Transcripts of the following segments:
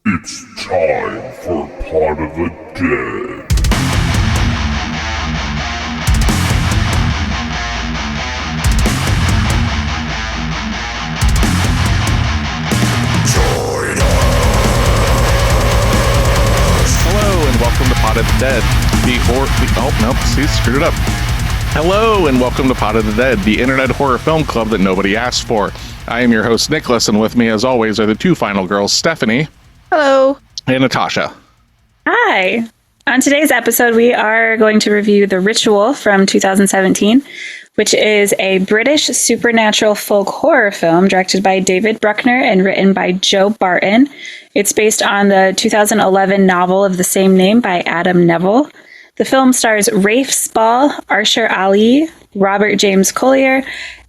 It's time for Pod of the Dead. Hello and welcome to Pod of the Dead, screwed it up. Hello and welcome to Pod of the Dead, the internet horror film club that nobody asked for. I am your host, Nicholas, and with me, as always, are the two final girls, Stephanie. Hello. And Natasha. Hi. On today's episode, we are going to review The Ritual from 2017, which is a British supernatural folk horror film directed by David Bruckner and written by Joe Barton. It's based on the 2011 novel of the same name by Adam Neville. The film stars Rafe Spall, Arsher Ali, Robert James Collier,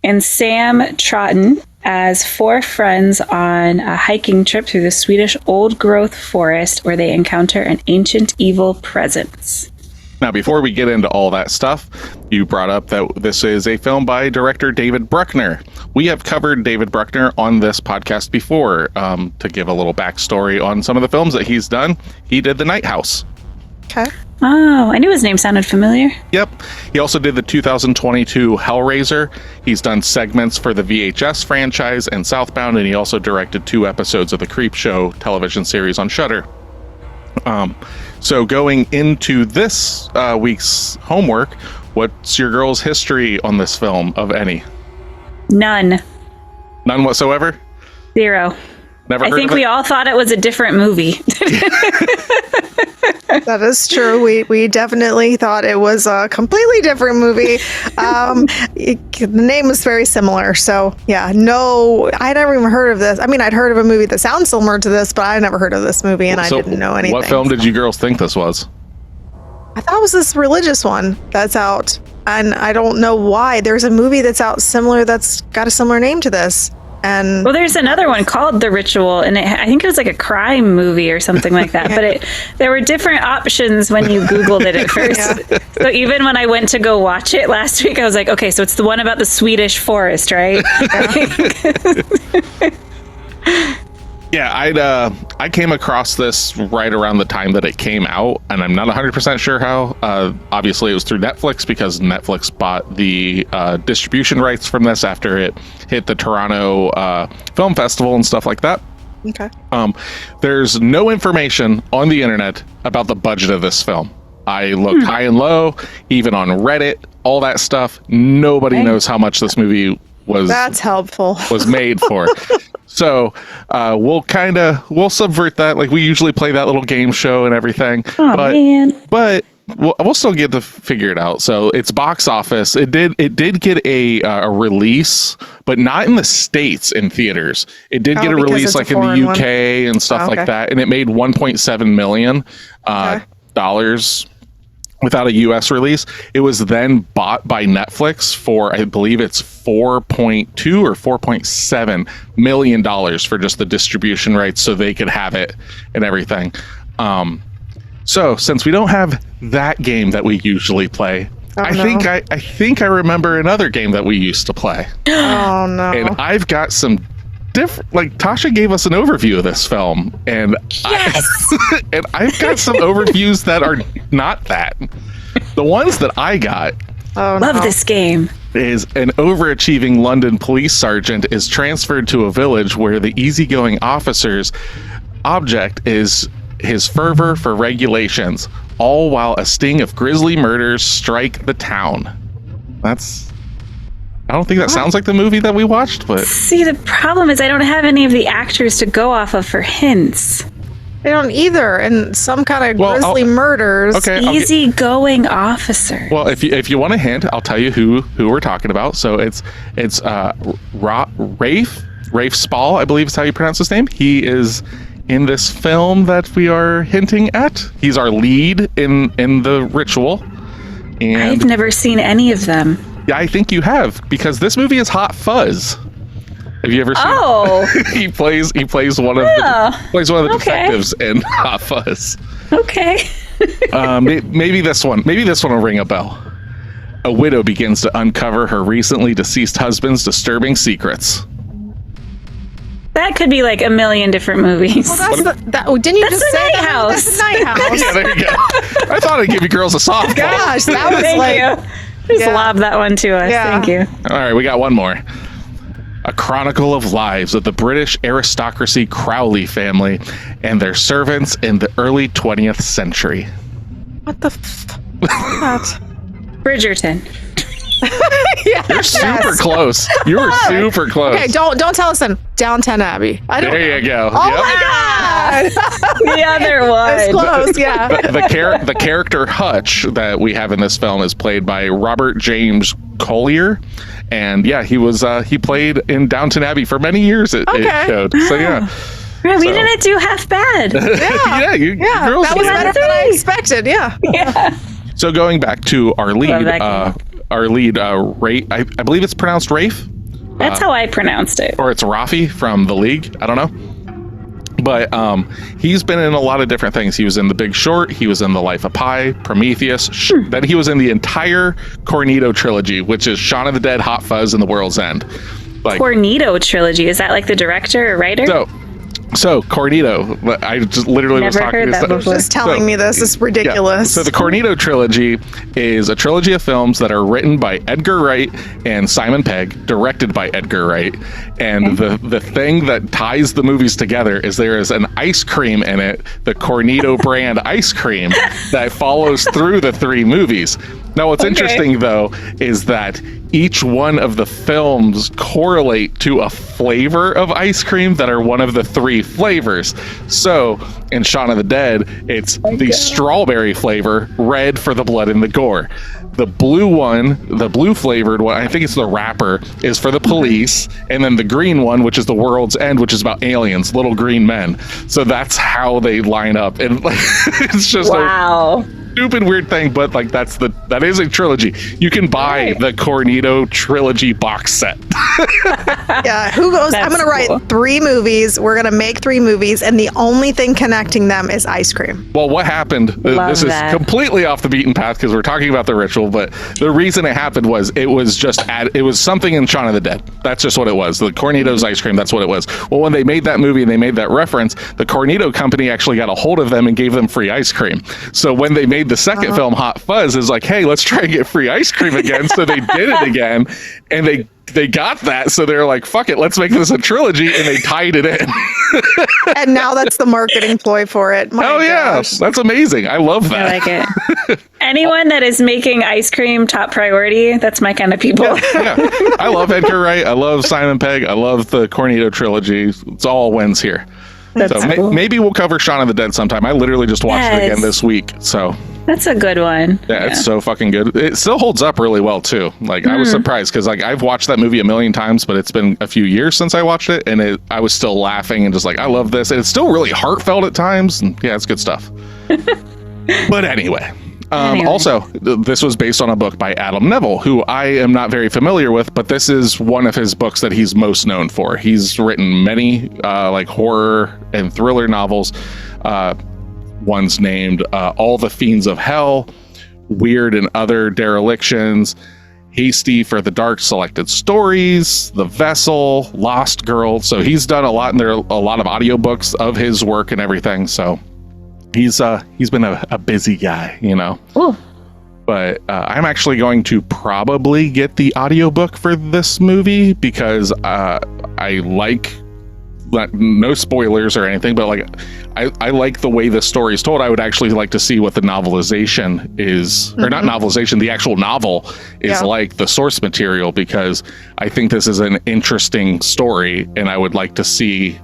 and Sam Troughton as four friends on a hiking trip through the Swedish old-growth forest where they encounter an ancient evil presence. Now, before we get into all that stuff, you brought up that this is a film by director David Bruckner. We have covered David Bruckner on this podcast before. To give a little backstory on some of the films that he's done, he did The Night House. Okay. Oh, I knew his name sounded familiar. Yep. He also did the 2022 Hellraiser. He's done segments for the VHS franchise and Southbound, and he also directed 2 episodes of the Creepshow television series on Shudder. So going into this week's homework, what's your girl's history on this film, of any? None. None whatsoever? 0. Never heard I think of it? we all thought it was a different movie. That is true. We definitely thought it was a completely different movie. The name was very similar. So, yeah, no, I never even heard of this. I mean, I'd heard of a movie that sounds similar to this, but I never heard of this movie, and I didn't know anything. What film did you girls think this was? I thought it was this religious one that's out, and I don't know why. There's a movie that's out similar that's got a similar name to this. And well, there's another one called The Ritual, and I think it was like a crime movie or something like that. Yeah. But there were different options when you Googled it at first. Yeah. So even when I went to go watch it last week, I was like, okay, so it's the one about the Swedish forest, right? Yeah, I came across this right around the time that it came out, and I'm not 100% sure how. Obviously, it was through Netflix because Netflix bought the distribution rights from this after it hit the Toronto Film Festival and stuff like that. Okay. There's no information on the internet about the budget of this film. I looked high and low, even on Reddit, all that stuff. Nobody knows how much this movie was. That's helpful. Was made for. So we'll subvert that, like we usually play that little game show and everything. Oh, man. But we'll still get to figure it out. So it's box office. It did get a release, but not in the States in theaters. It did get a release like in the UK and stuff like that, and it made $1.7 million dollars without a US release. It was then bought by Netflix for, I believe it's $4.2 or $4.7 million for just the distribution rights so they could have it and everything. So since we don't have that game that we usually play, I think I remember another game that we used to play. Oh no. And I've got some different, like Tasha gave us an overview of this film, and Yes. and I've got some overviews that are not that. The ones that I got Love this game. is an overachieving London police sergeant is transferred to a village where the easygoing officer's object is his fervor for regulations, all while a sting of grisly murders strike the town. I don't think that sounds like the movie that we watched, but... See, the problem is I don't have any of the actors to go off of for hints. They don't either, and some kind of grisly murders. Okay, Easygoing officer. well, if you want a hint, I'll tell you who we're talking about. So it's Rafe Spall, I believe is how you pronounce his name. He is in this film that we are hinting at. He's our lead in The Ritual. And I've never seen any of them. yeah, I think you have, because this movie is Hot Fuzz. Have you ever seen? Oh, he plays one of the detectives in Hot Fuzz. Okay. Maybe this one will ring a bell. A widow begins to uncover her recently deceased husband's disturbing secrets. That could be like a million different movies. Well, didn't you That's just the say Night House. That's the Night House. Yeah, there you go. I thought I'd give you girls a softball. Gosh, that was Thank like... you. Just lob that one to us. Yeah. Thank you. All right, we got one more. A chronicle of lives of the British aristocracy Crowley family and their servants in the early 20th century. What the that? Bridgerton. You're super close. You were super close. Okay, don't tell us then. Downton Abbey. I don't There you go. Oh Yep. my god! The other one. It's close, yeah. The character Hutch that we have in this film is played by Robert James Collier, and yeah, he played in Downton Abbey for many years. It showed. So yeah. Right, we didn't do half bad. Yeah, you girls That was did. better than I expected. Yeah. Yeah. So going back to our lead, Rafe, I believe it's pronounced Rafe. That's how I pronounced it. Or it's Rafi from The League. I don't know. But he's been in a lot of different things. He was in The Big Short. He was in The Life of Pi, Prometheus. Then he was in the entire Cornetto trilogy, which is Shaun of the Dead, Hot Fuzz, and The World's End. Like, Cornetto trilogy. Is that like the director or writer? So Cornetto, I just literally was Never talking heard to that before. Just telling me this is ridiculous. So the Cornetto trilogy is a trilogy of films that are written by Edgar Wright and Simon Pegg, directed by Edgar Wright. And the thing that ties the movies together is there is an ice cream in it, the Cornetto brand ice cream, that follows through the three movies. Now, what's interesting, though, is that each one of the films correlate to a flavor of ice cream that are one of the three flavors. So, in Shaun of the Dead, it's the strawberry flavor, red for the blood and the gore. The blue one, the blue flavored one, I think it's the wrapper, is for the police. And then the green one, which is The World's End, which is about aliens, little green men. So that's how they line up. And it's just wow. Stupid weird thing, but like that is a trilogy. You can buy the Cornetto trilogy box set. Yeah, who goes, I'm going to write 3 movies, we're going to make 3 movies, and the only thing connecting them is ice cream. Well, what happened, this is completely off the beaten path because we're talking about The Ritual, but the reason it happened was it was something in Shaun of the Dead. That's just what it was. The Cornetto's ice cream, that's what it was. Well, when they made that movie and they made that reference, the Cornetto company actually got a hold of them and gave them free ice cream. So when they made the second film, Hot Fuzz, is like, hey, let's try and get free ice cream again. So they did it again, and they got that. So they're like, fuck it, let's make this a trilogy, and they tied it in. And now that's the marketing ploy for it. Oh yeah, that's amazing. I love that. I like it. Anyone that is making ice cream top priority, that's my kind of people. Yeah. I love Edgar Wright. I love Simon Pegg. I love the Cornetto trilogy. It's all wins here. That's cool. Maybe we'll cover Shaun of the Dead sometime. I literally just watched it again this week. So that's a good one. Yeah, it's so fucking good. It still holds up really well too. Like I was surprised because like I've watched that movie a million times, but it's been a few years since I watched it, and I was still laughing and just like, I love this. And it's still really heartfelt at times. And yeah, it's good stuff. But anyway. Also, this was based on a book by Adam Neville, who I am not very familiar with, but this is one of his books that he's most known for. He's written many like horror and thriller novels. One's named All the Fiends of Hell, Weird and Other Derelictions, Hasty for the Dark Selected Stories, The Vessel, Lost Girl. So he's done a lot, and there are a lot of audiobooks of his work and everything. So he's been a busy guy, you know. Ooh. But I'm actually going to probably get the audiobook for this movie because I like, no spoilers or anything, but like I like the way the story is told. I would actually like to see what the novelization is, or not novelization, the actual novel is like, the source material, because I think this is an interesting story, and I would like to see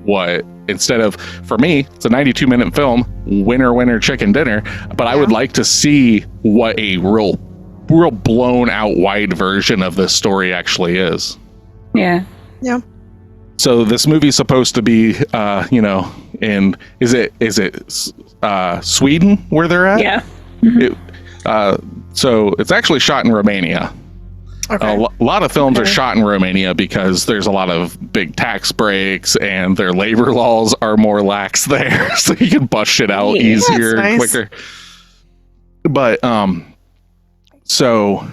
what, instead of, for me, it's a 92-minute film, winner chicken dinner, but I would like to see what a real blown out wide version of this story actually is. Yeah. So this movie's supposed to be, in, is it Sweden where they're at? Yeah. So it's actually shot in Romania. Okay. A lot of films are shot in Romania because there's a lot of big tax breaks and their labor laws are more lax there. So you can bust shit out easier and quicker. But, so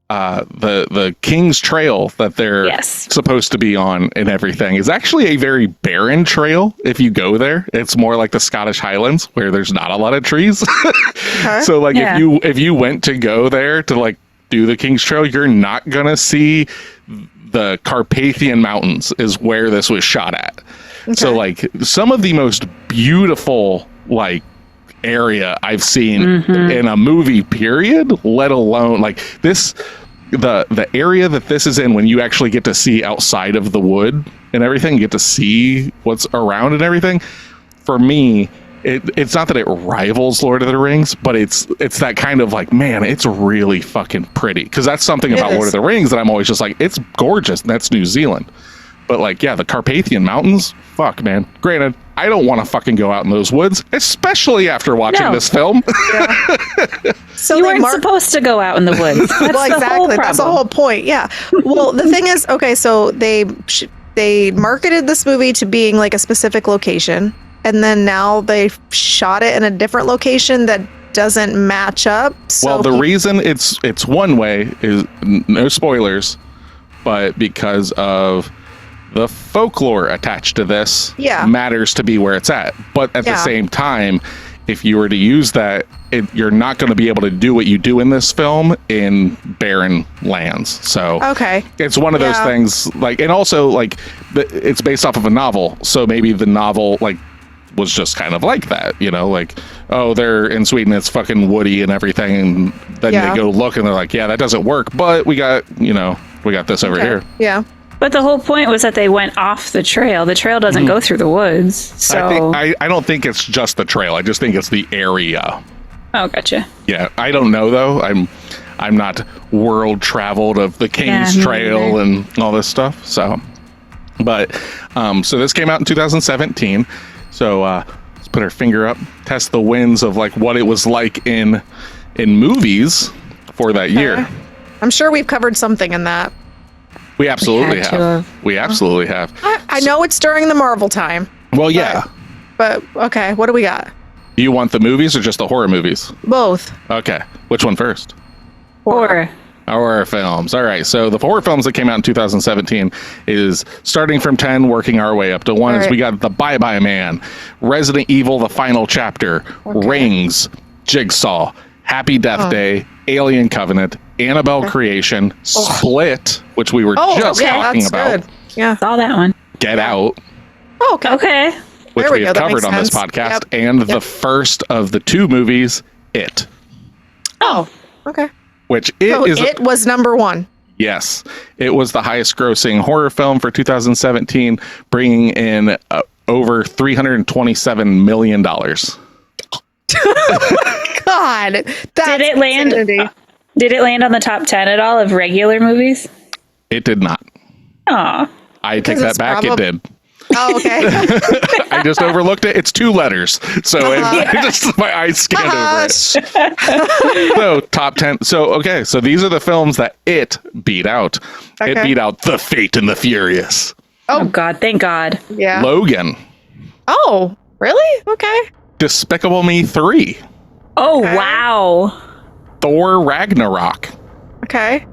the King's Trail that they're supposed to be on and everything is actually a very barren trail. If you go there, it's more like the Scottish Highlands where there's not a lot of trees. So like if you went to go there to like do the King's Trail, you're not gonna see the Carpathian Mountains is where this was shot at. So like some of the most beautiful like area I've seen in a movie period, let alone like this, the area that this is in, when you actually get to see outside of the wood and everything, you get to see what's around and everything. For me, it's not that it rivals Lord of the Rings, but it's that kind of like, man, it's really fucking pretty. Because that's something about Lord of the Rings that I'm always just like, it's gorgeous. And that's New Zealand. But like, yeah, the Carpathian Mountains, fuck, man. Granted, I don't want to fucking go out in those woods, especially after watching this film. So you weren't supposed to go out in the woods. That's well, exactly. That's the whole point. Yeah. Well, the thing is, okay, so they marketed this movie to being like a specific location, and then now they shot it in a different location that doesn't match up. So well, the reason it's one way is no spoilers, but because of the folklore attached to this matters to be where it's at. But at the same time, if you were to use that, you're not going to be able to do what you do in this film in barren lands. So it's one of those things like, and also like it's based off of a novel. So maybe the novel like was just kind of like that, you know, like, oh, they're in Sweden, it's fucking woody and everything. And then they go look and they're like, yeah, that doesn't work. But we got this over here. Yeah. But the whole point was that they went off the trail. The trail doesn't go through the woods. So I don't think it's just the trail. I just think it's the area. Oh, gotcha. Yeah, I don't know though. I'm not world traveled of the King's Trail and all this stuff. So, but so this came out in 2017. So let's put our finger up, test the winds of like what it was like in movies for that year. I'm sure we've covered something in that. We absolutely have. We absolutely have. I know it's during the Marvel time. Well, yeah. But okay, what do we got? Do you want the movies or just the horror movies? Both. Okay. Which one first? Horror. Horror films. All right. So the horror films that came out in 2017 is starting from 10, working our way up to 1 is we got The Bye Bye Man, Resident Evil, The Final Chapter, Rings, Jigsaw, Happy Death Day, Alien Covenant, Annabelle Creation, Split, which we were just talking about. Good. Yeah. Saw that one. Get Out. Oh, okay. Which we have covered on this podcast. And the first of the 2 movies, It. Oh, okay. Which It was number 1. Yes. It was the highest grossing horror film for 2017, bringing in over $327 million. God. Did it land? Did it land on the top 10 at all of regular movies? It did not. Aw. I take that back. It did. Oh, okay. I just overlooked it. It's 2 letters. So my eyes scanned over it. So top 10. So, okay. So these are the films that it beat out. Okay. It beat out The Fate and the Furious. Oh, God. Thank God. Yeah. Logan. Oh, really? Okay. Despicable Me 3. Oh, wow. Thor Ragnarok. Okay.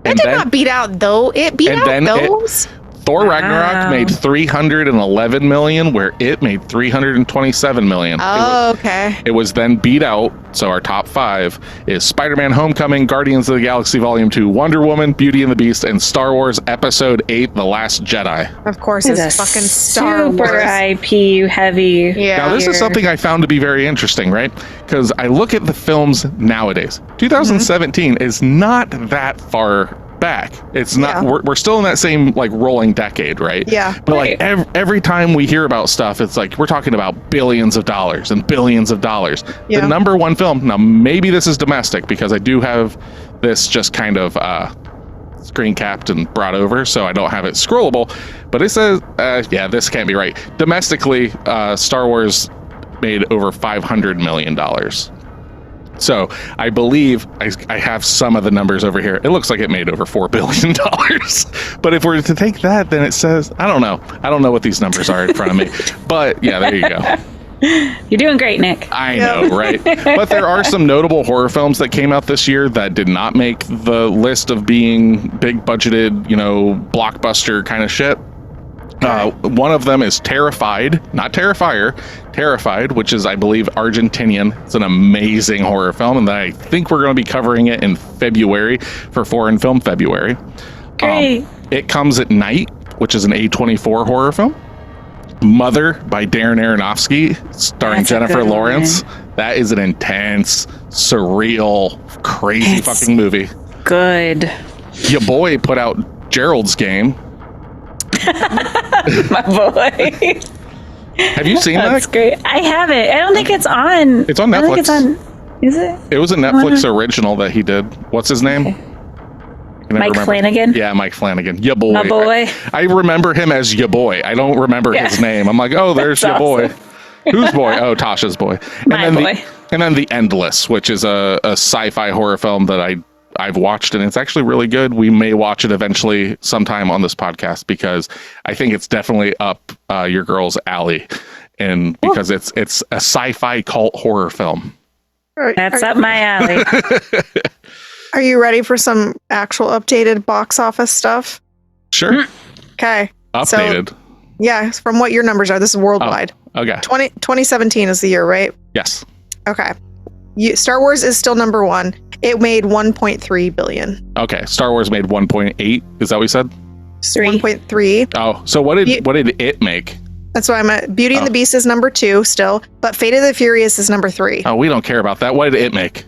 It did not beat out, though. It beat out those? Thor Ragnarok made $311 million, where it made $327 million. Oh, okay. It was then beat out. So our top 5 is Spider-Man: Homecoming, Guardians of the Galaxy Volume 2, Wonder Woman, Beauty and the Beast, and Star Wars Episode 8: The Last Jedi. Of course, it's fucking Star Wars. Super IP heavy. Yeah. Now this is something I found to be very interesting, right? Because I look at the films nowadays. 2017 is not that far back. It's not. We're still in that same like rolling decade, right? Yeah. But like every time we hear about stuff, it's like we're talking about billions of dollars and billions of dollars. The number 1 film. Now maybe this is domestic because I do have this just kind of screen capped and brought over, so I don't have it scrollable. But it says, this can't be right. Domestically, Star Wars made over $500 million. So I believe I have some of the numbers over here. It looks like it made over $4 billion. But if we're to take that, then it says, I don't know what these numbers are in front of me. But yeah, there you go. You're doing great, Nick. I know, right? But there are some notable horror films that came out this year that did not make the list of being big budgeted, blockbuster kind of shit. One of them is Terrified, not Terrifier, Terrified, which is, I believe, Argentinian. It's an amazing horror film, and I think we're going to be covering it in February for Foreign Film February. Great. It Comes at Night, which is an A24 horror film. Mother by Darren Aronofsky, starring Jennifer Lawrence. That is an intense, surreal, crazy fucking movie. Good. Your boy put out Gerald's Game. My boy. Have you seen that? That's great. I haven't. I don't think it's on. It's on Netflix. I don't think it's on. Is it? It was a Netflix original that he did. What's his name? Okay. Mike Flanagan? Yeah, Mike Flanagan. Ya boy. My boy. I remember him as ya boy. I don't remember his name. I'm like, oh, there's ya boy. Whose boy? Oh, Tasha's boy. My boy. And then The Endless, which is a sci-fi horror film that I've watched, and it's actually really good. We may watch it eventually sometime on this podcast because I think it's definitely up your girl's alley, and because it's a sci-fi cult horror film. That's up my alley. Are you ready for some actual updated box office stuff? Sure. Okay. Updated. So, yeah, from what your numbers are. This is worldwide. Oh, okay. 2017 is the year, right? Yes. Okay. Star Wars is still number one. It made 1.3 billion. Okay. Star Wars made 1.8. Is that what we said? 1.3. Oh, so what did it make? That's why I'm at. Beauty and the Beast is number 2 still, but Fate of the Furious is number 3. Oh, we don't care about that. What did it make?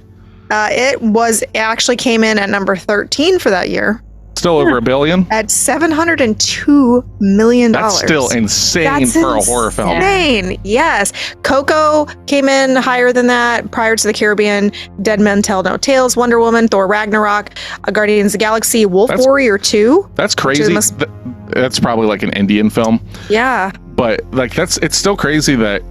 It actually came in at number 13 for that year. Still over $1 billion? At $702 million. That's still insane for a horror film. Insane. Yes. Coco came in higher than that. Prior to the Caribbean, Dead Men Tell No Tales, Wonder Woman, Thor Ragnarok, Guardians of the Galaxy, Warrior 2. That's crazy. That's probably like an Indian film. Yeah. But like it's still crazy that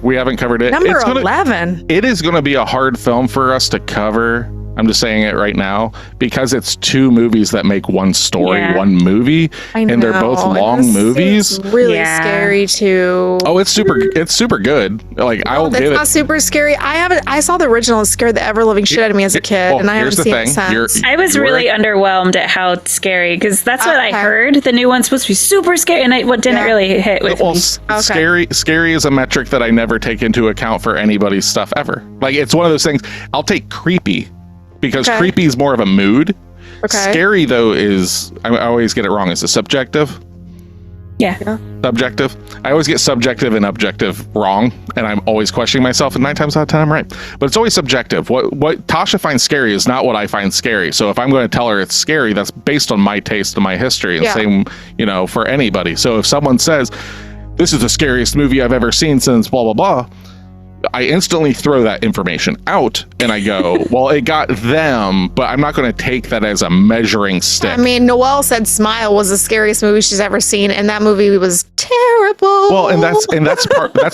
we haven't covered it. Number 11. It is going to be a hard film for us to cover. I'm just saying it right now because it's 2 movies that make one story, one movie, and they're both long movies. It's really scary too. Oh, it's super good. Like I will give it. It's not super scary. I saw the original and scared the ever living shit out of me as a kid, and I haven't seen it since. I was really underwhelmed at how scary because that's what I heard. The new one's supposed to be super scary, and what didn't really hit with me. Scary is a metric that I never take into account for anybody's stuff ever. Like it's one of those things. I'll take creepy. Because creepy is more of a mood. Scary, though, is... I always get it wrong. Is it subjective? Yeah. Subjective. I always get subjective and objective wrong. And I'm always questioning myself. And 9 times out of 10, I'm right. But it's always subjective. What Tasha finds scary is not what I find scary. So if I'm going to tell her it's scary, that's based on my taste and my history. And same, for anybody. So if someone says, this is the scariest movie I've ever seen since blah, blah, blah... I instantly throw that information out and I go, well, it got them, but I'm not going to take that as a measuring stick. I mean, Noelle said Smile was the scariest movie she's ever seen, and that movie was terrible. Well, and that's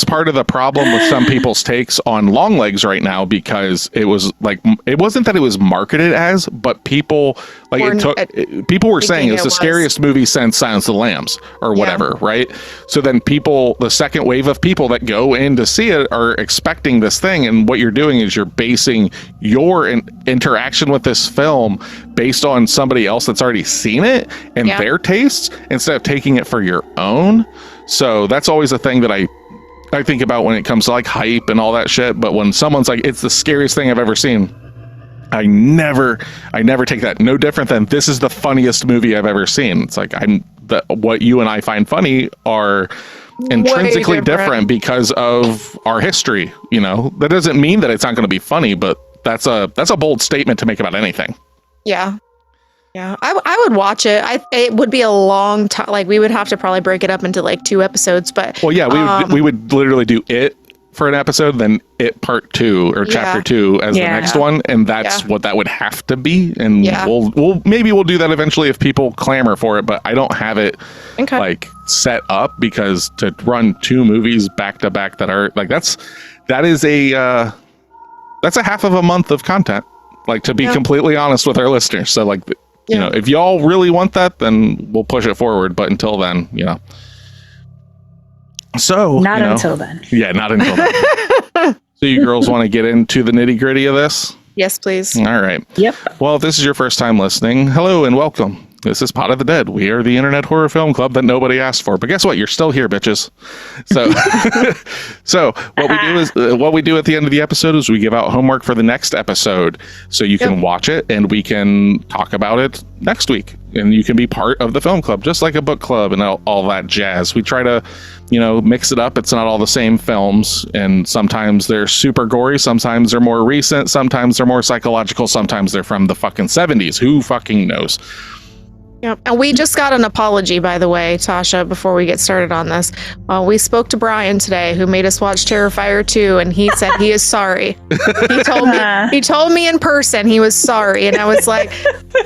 part of the problem with some people's takes on Longlegs right now, because it was like, it wasn't that it was marketed as, but people were saying it's the scariest movie since Silence of the Lambs or whatever, right? So then the second wave of people that go in to see it are expecting this thing, and what you're doing is you're basing your interaction with this film based on somebody else that's already seen it and their tastes instead of taking it for your own. So that's always a thing that I think about when it comes to like hype and all that shit. But when someone's like, it's the scariest thing I've ever seen, I never take that. No different than this is the funniest movie I've ever seen. It's like what you and I find funny are intrinsically different because of our history. That doesn't mean that it's not going to be funny, but that's a bold statement to make about anything. Yeah. I would watch it. It would be a long time. Like we would have to probably break it up into like 2 episodes. But we would literally do it for an episode, then it part 2 or chapter 2 as the next one, and that's what that would have to be. And we'll do that eventually if people clamor for it. But I don't have it like set up, because to run 2 movies back to back that are like that's a half of a month of content. Like, to be completely honest with our listeners. So like, if y'all really want that, then we'll push it forward. But until then, So not until then. Yeah, not until then. So you girls want to get into the nitty gritty of this? Yes, please. All right. Yep. Well, if this is your first time listening, hello and welcome. This is Pod of the Dead. We are the internet horror film club that nobody asked for. But guess what? You're still here, bitches. So, so what we do at the end of the episode is we give out homework for the next episode, so you can watch it and we can talk about it next week. And you can be part of the film club, just like a book club and all that jazz. We try to, mix it up. It's not all the same films, and sometimes they're super gory. Sometimes they're more recent. Sometimes they're more psychological. Sometimes they're from the fucking 70s. Who fucking knows? Yep. And we just got an apology, by the way, Tasha, before we get started on this. We spoke to Brian today, who made us watch Terrifier 2, and he said he is sorry. He told me in person he was sorry, and I was like,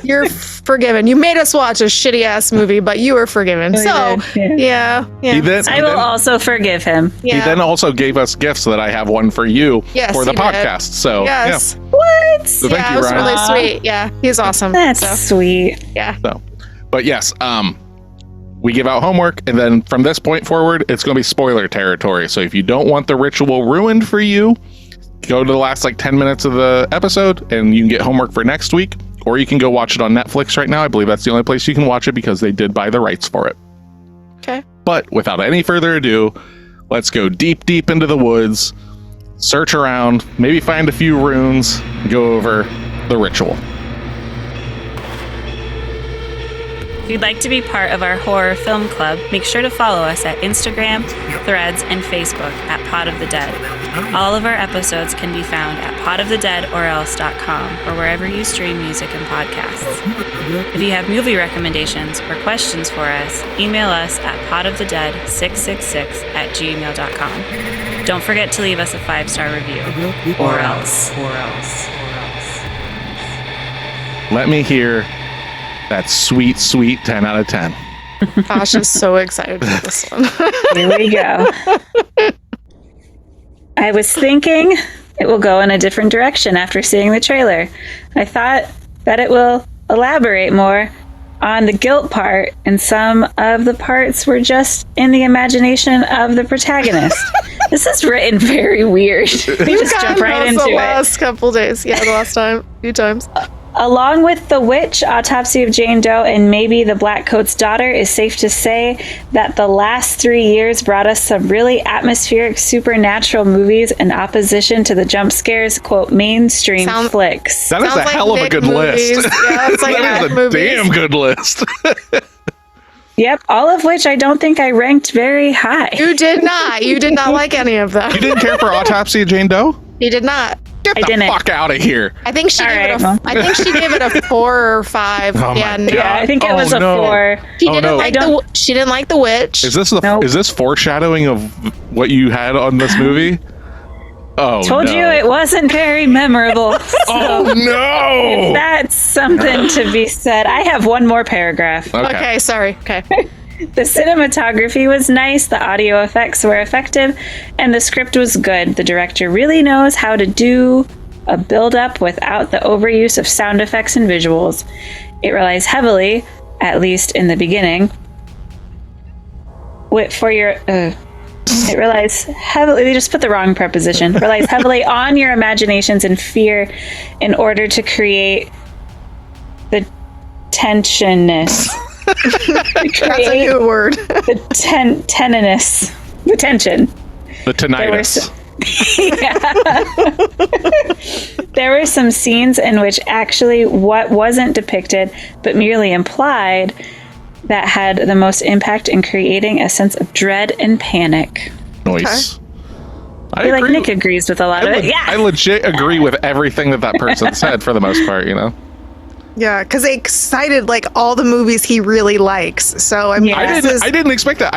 you're forgiven. You made us watch a shitty ass movie, but you were forgiven. Yeah. I will also forgive him. Yeah. He then also gave us gifts that I have one for you for the podcast. So yes. Yeah. What? So thank you, it was Ryan. really sweet. Yeah, he's awesome. That's sweet. Yeah. So. But yes, we give out homework, and then from this point forward, it's going to be spoiler territory. So if you don't want the ritual ruined for you, go to the last 10 minutes of the episode, and you can get homework for next week, or you can go watch it on Netflix right now. I believe that's the only place you can watch it because they did buy the rights for it. Okay. But without any further ado, let's go deep into the woods, search around, maybe find a few runes, go over the ritual. If you'd like to be part of our horror film club, make sure to follow us at Instagram, Threads, and Facebook at Pod of the Dead. All of our episodes can be found at podofthedeadorelse.com or wherever you stream music and podcasts. If you have movie recommendations or questions for us, email us at podofthedead666@gmail.com. Don't forget to leave us a 5-star review. Or else. Let me hear that sweet 10 out of 10. Gosh, I'm so excited for this one. Here we go. I was thinking it will go in a different direction after seeing the trailer. I thought that it will elaborate more on the guilt part, and some of the parts were just in the imagination of the protagonist. This is written very weird. We just jump right into the it. last couple days. Yeah, the last time. A few times. Along with The Witch, Autopsy of Jane Doe, and maybe The Black Coat's Daughter, it's safe to say that the last 3 years brought us some really atmospheric supernatural movies in opposition to the jump scares, quote, mainstream flicks. That is a hell of a good list. Yeah, it's like that is a damn good list. Yep, all of which I don't think I ranked very high. You did not. You did not like any of them. You didn't care for Autopsy of Jane Doe? You did not. Get the fuck out of here. I think she gave it a 4 or 5. Oh yeah, I think it was a 4. She didn't like the witch. Is this foreshadowing of what you had on this movie? Oh, told you it wasn't very memorable. Oh no! If that's something to be said. I have one more paragraph. Okay, sorry. Okay. The cinematography was nice, the audio effects were effective, and the script was good. The director really knows how to do a build-up without the overuse of sound effects and visuals. It relies heavily, at least in the beginning, it relies heavily, they just put the wrong preposition, relies heavily on your imaginations and fear in order to create the tensionness. That's a new word. The teniness. The tension. The tinnitus. There were some scenes in which actually what wasn't depicted, but merely implied, that had the most impact in creating a sense of dread and panic. Nice. Okay. I feel like Nick agrees with a lot of it. Yeah. I legit agree with everything that person said for the most part, Yeah, because they cited all the movies he really likes. So I mean, I didn't expect that.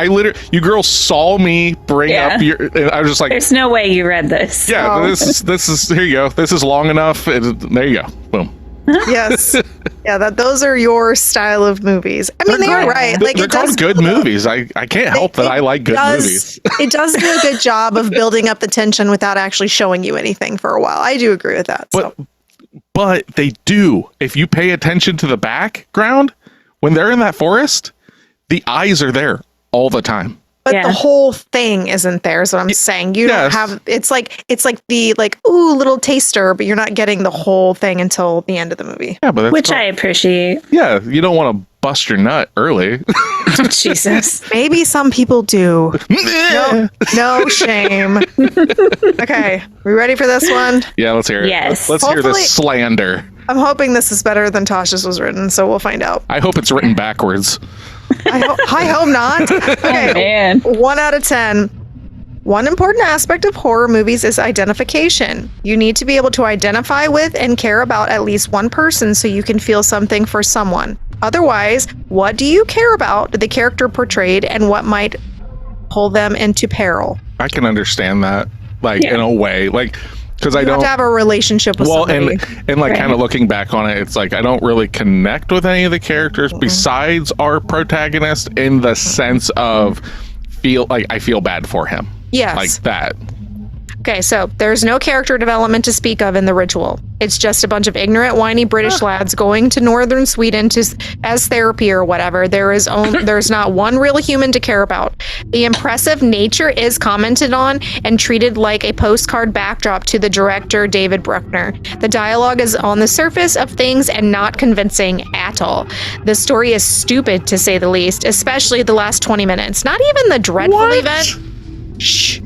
You girls saw me bring up your. I was just like, "There's no way you read this." Yeah, this is. Here you go. This is long enough. There you go. Boom. Yes. Yeah, those are your style of movies. I mean, they're right. They're called good movies. I can't help that I like good movies. It does do a good job of building up the tension without actually showing you anything for a while. I do agree with that. But they do. If you pay attention to the background, when they're in that forest, the eyes are there all the time. But the whole thing isn't there, is what I'm saying. You don't have, it's like the little taster, but you're not getting the whole thing until the end of the movie. Yeah, but that's which I appreciate. Yeah, you don't want to bust your nut early. Jesus. Maybe some people do. No shame. Okay, we ready for this one? Yeah, let's hear it. Yes. Let's hear this slander. I'm hoping this is better than Tasha's was written, so we'll find out. I hope it's written backwards. I hope not. Okay, oh, man. 1 out of 10. One important aspect of horror movies is identification. You need to be able to identify with and care about at least one person so you can feel something for someone. Otherwise, what do you care about the character portrayed and what might pull them into peril? I can understand that, in a way, because I don't have to have a relationship with somebody. and kind of looking back on it, it's like I don't really connect with any of the characters besides our protagonist in the sense of I feel bad for him. Yes. Like that. Okay, so there's no character development to speak of in The Ritual. It's just a bunch of ignorant, whiny British lads going to northern Sweden as therapy or whatever. There's not one real human to care about. The impressive nature is commented on and treated like a postcard backdrop to the director, David Bruckner. The dialogue is on the surface of things and not convincing at all. The story is stupid, to say the least, especially the last 20 minutes. Not even the dreadful event. Shh.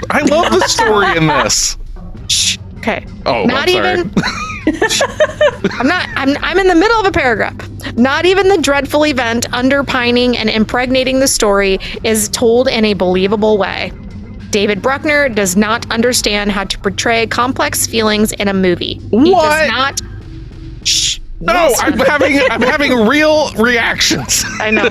I love the story in this. Shh. Okay. Oh, not I'm sorry. even. I'm in the middle of a paragraph. Not even the dreadful event underpinning and impregnating the story is told in a believable way. David Bruckner does not understand how to portray complex feelings in a movie. He does not. Shh. No, I'm having real reactions. I know.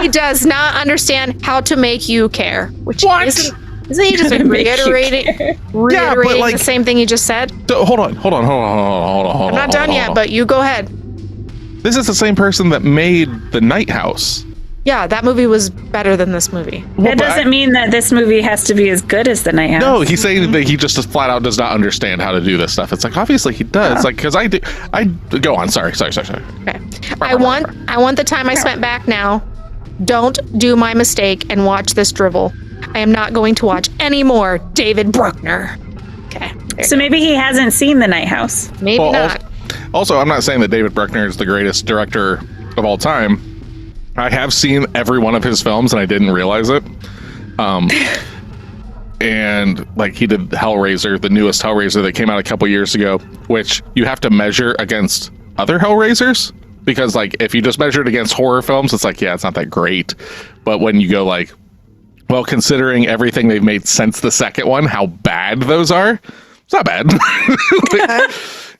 He does not understand how to make you care. Which isn't he just reiterating the same thing he just said? Hold on. I'm not done yet, but you go ahead. This is the same person that made The Night House. Yeah, that movie was better than this movie. That doesn't mean that this movie has to be as good as The Night House. No, he's saying that he just flat out does not understand how to do this stuff. It's like, obviously he does. Because I go on. Sorry. Okay. I want the time I spent back now. Don't do my mistake and watch this drivel. I am not going to watch any more David Bruckner. Okay. So maybe he hasn't seen The Night House. Maybe not. Also, I'm not saying that David Bruckner is the greatest director of all time. I have seen every one of his films and I didn't realize it. And he did Hellraiser, the newest Hellraiser that came out a couple years ago, which you have to measure against other Hellraisers. Because if you just measure it against horror films, it's it's not that great. But when you go considering everything they've made since the second one, how bad those are, it's not bad.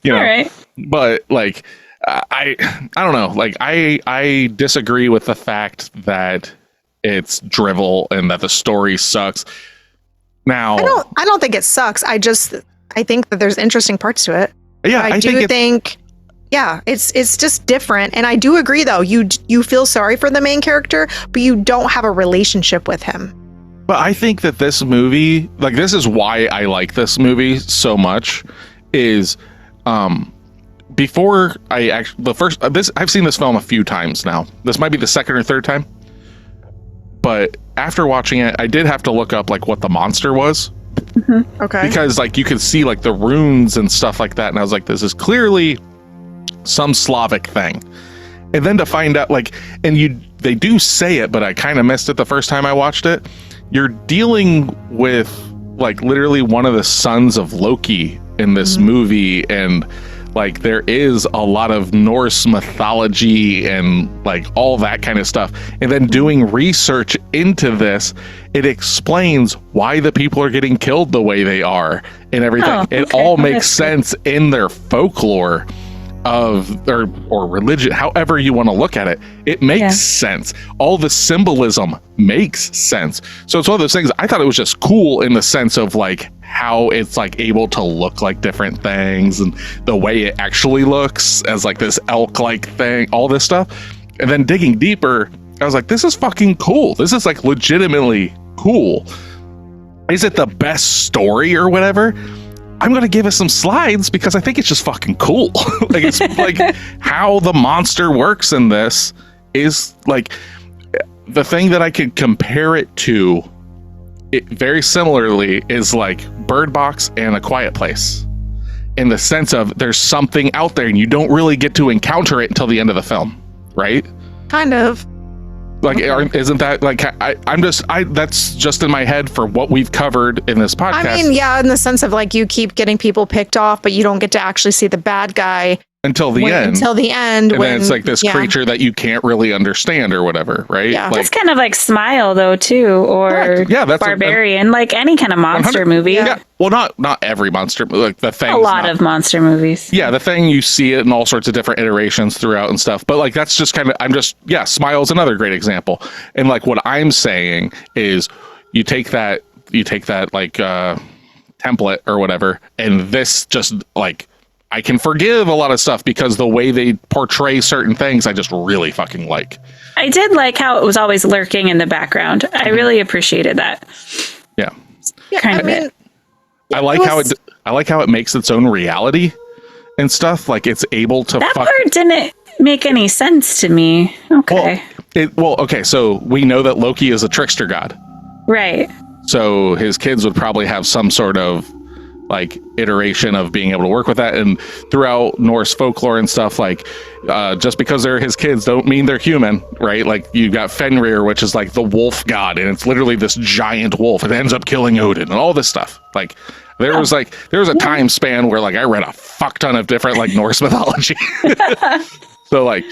All right. But I don't know. I disagree with the fact that it's drivel and that the story sucks. Now, I don't think it sucks. I think that there's interesting parts to it. Yeah, I do think it's just different. And I do agree though. You feel sorry for the main character, but you don't have a relationship with him. But I think that this movie, this is why I like this movie so much, is before I've seen this film a few times now. This might be the second or third time. But after watching it, I did have to look up what the monster was. Mm-hmm. Okay. Because you could see the runes and stuff like that, and I was like, this is clearly some Slavic thing. And then to find out they do say it, but I kind of missed it the first time I watched it. You're dealing with literally one of the sons of Loki in this movie, and there is a lot of Norse mythology and all that kind of stuff. And then doing research into this, it explains why the people are getting killed the way they are and everything. Oh, okay. It all makes sense in their folklore of or religion, however you want to look at it. It makes sense. All the symbolism makes sense. So it's one of those things. I thought it was just cool in the sense of how it's able to look like different things and the way it actually looks as this elk-like thing, all this stuff. And then digging deeper, I was like, this is fucking cool. This is legitimately cool. Is it the best story or whatever? I'm going to give it some slides because I think it's just fucking cool. It's how the monster works in this is the thing that I could compare it to, it very similarly, is like Bird Box and A Quiet Place, in the sense of there's something out there and you don't really get to encounter it until the end of the film, right? Kind of. Like, isn't that like, that's just in my head for what we've covered in this podcast. I mean, yeah, in the sense of like you keep getting people picked off, but you don't get to actually see the bad guy until the end. And then it's like this creature that you can't really understand or whatever, right? Yeah. That's kind of like Smile, though, too, or that's Barbarian, like any kind of monster movie. Yeah. Well, not every monster, like The Thing. A lot of monster movies. Yeah, The Thing, you see it in all sorts of different iterations throughout and stuff. But like, that's just kind of, Smile's another great example. And like, what I'm saying is you take that like template or whatever, and this just like, I can forgive a lot of stuff because the way they portray certain things, I just really fucking like. I did like how it was always lurking in the background. I really appreciated that. Yeah. I like how it makes its own reality and stuff. Like it's able to. That part didn't make any sense to me. Okay. Okay. So we know that Loki is a trickster god, right? So his kids would probably have some sort of like iteration of being able to work with that. And throughout Norse folklore and stuff, like just because they're his kids don't mean they're human, right? Like you got Fenrir, which is like the wolf god, and it's literally this giant wolf. It ends up killing Odin and all this stuff. Like there was a time span where like I read a fuck ton of different like Norse mythology. So like,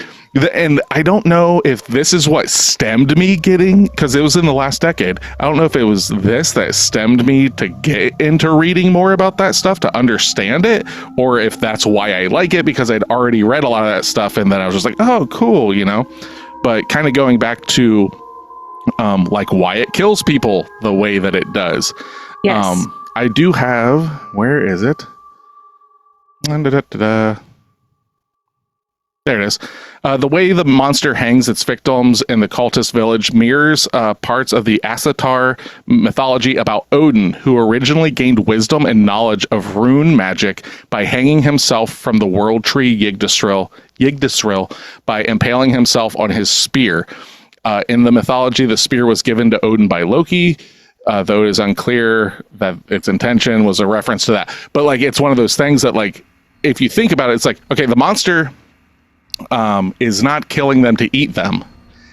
and I don't know if this is what stemmed me getting, because it was in the last decade. I don't know if it was this that stemmed me to get into reading more about that stuff to understand it, or if that's why I like it, because I'd already read a lot of that stuff and then I was just like, oh, cool, you know. But kind of going back to like why it kills people the way that it does. Yes. I do have, where is it? There it is. The way the monster hangs its victims in the cultist village mirrors parts of the Asatar mythology about Odin, who originally gained wisdom and knowledge of rune magic by hanging himself from the world tree Yggdrasil by impaling himself on his spear. In the mythology, the spear was given to Odin by Loki, though it is unclear that its intention was a reference to that. But like, it's one of those things that like, if you think about it, it's like, okay, the monster is not killing them to eat them.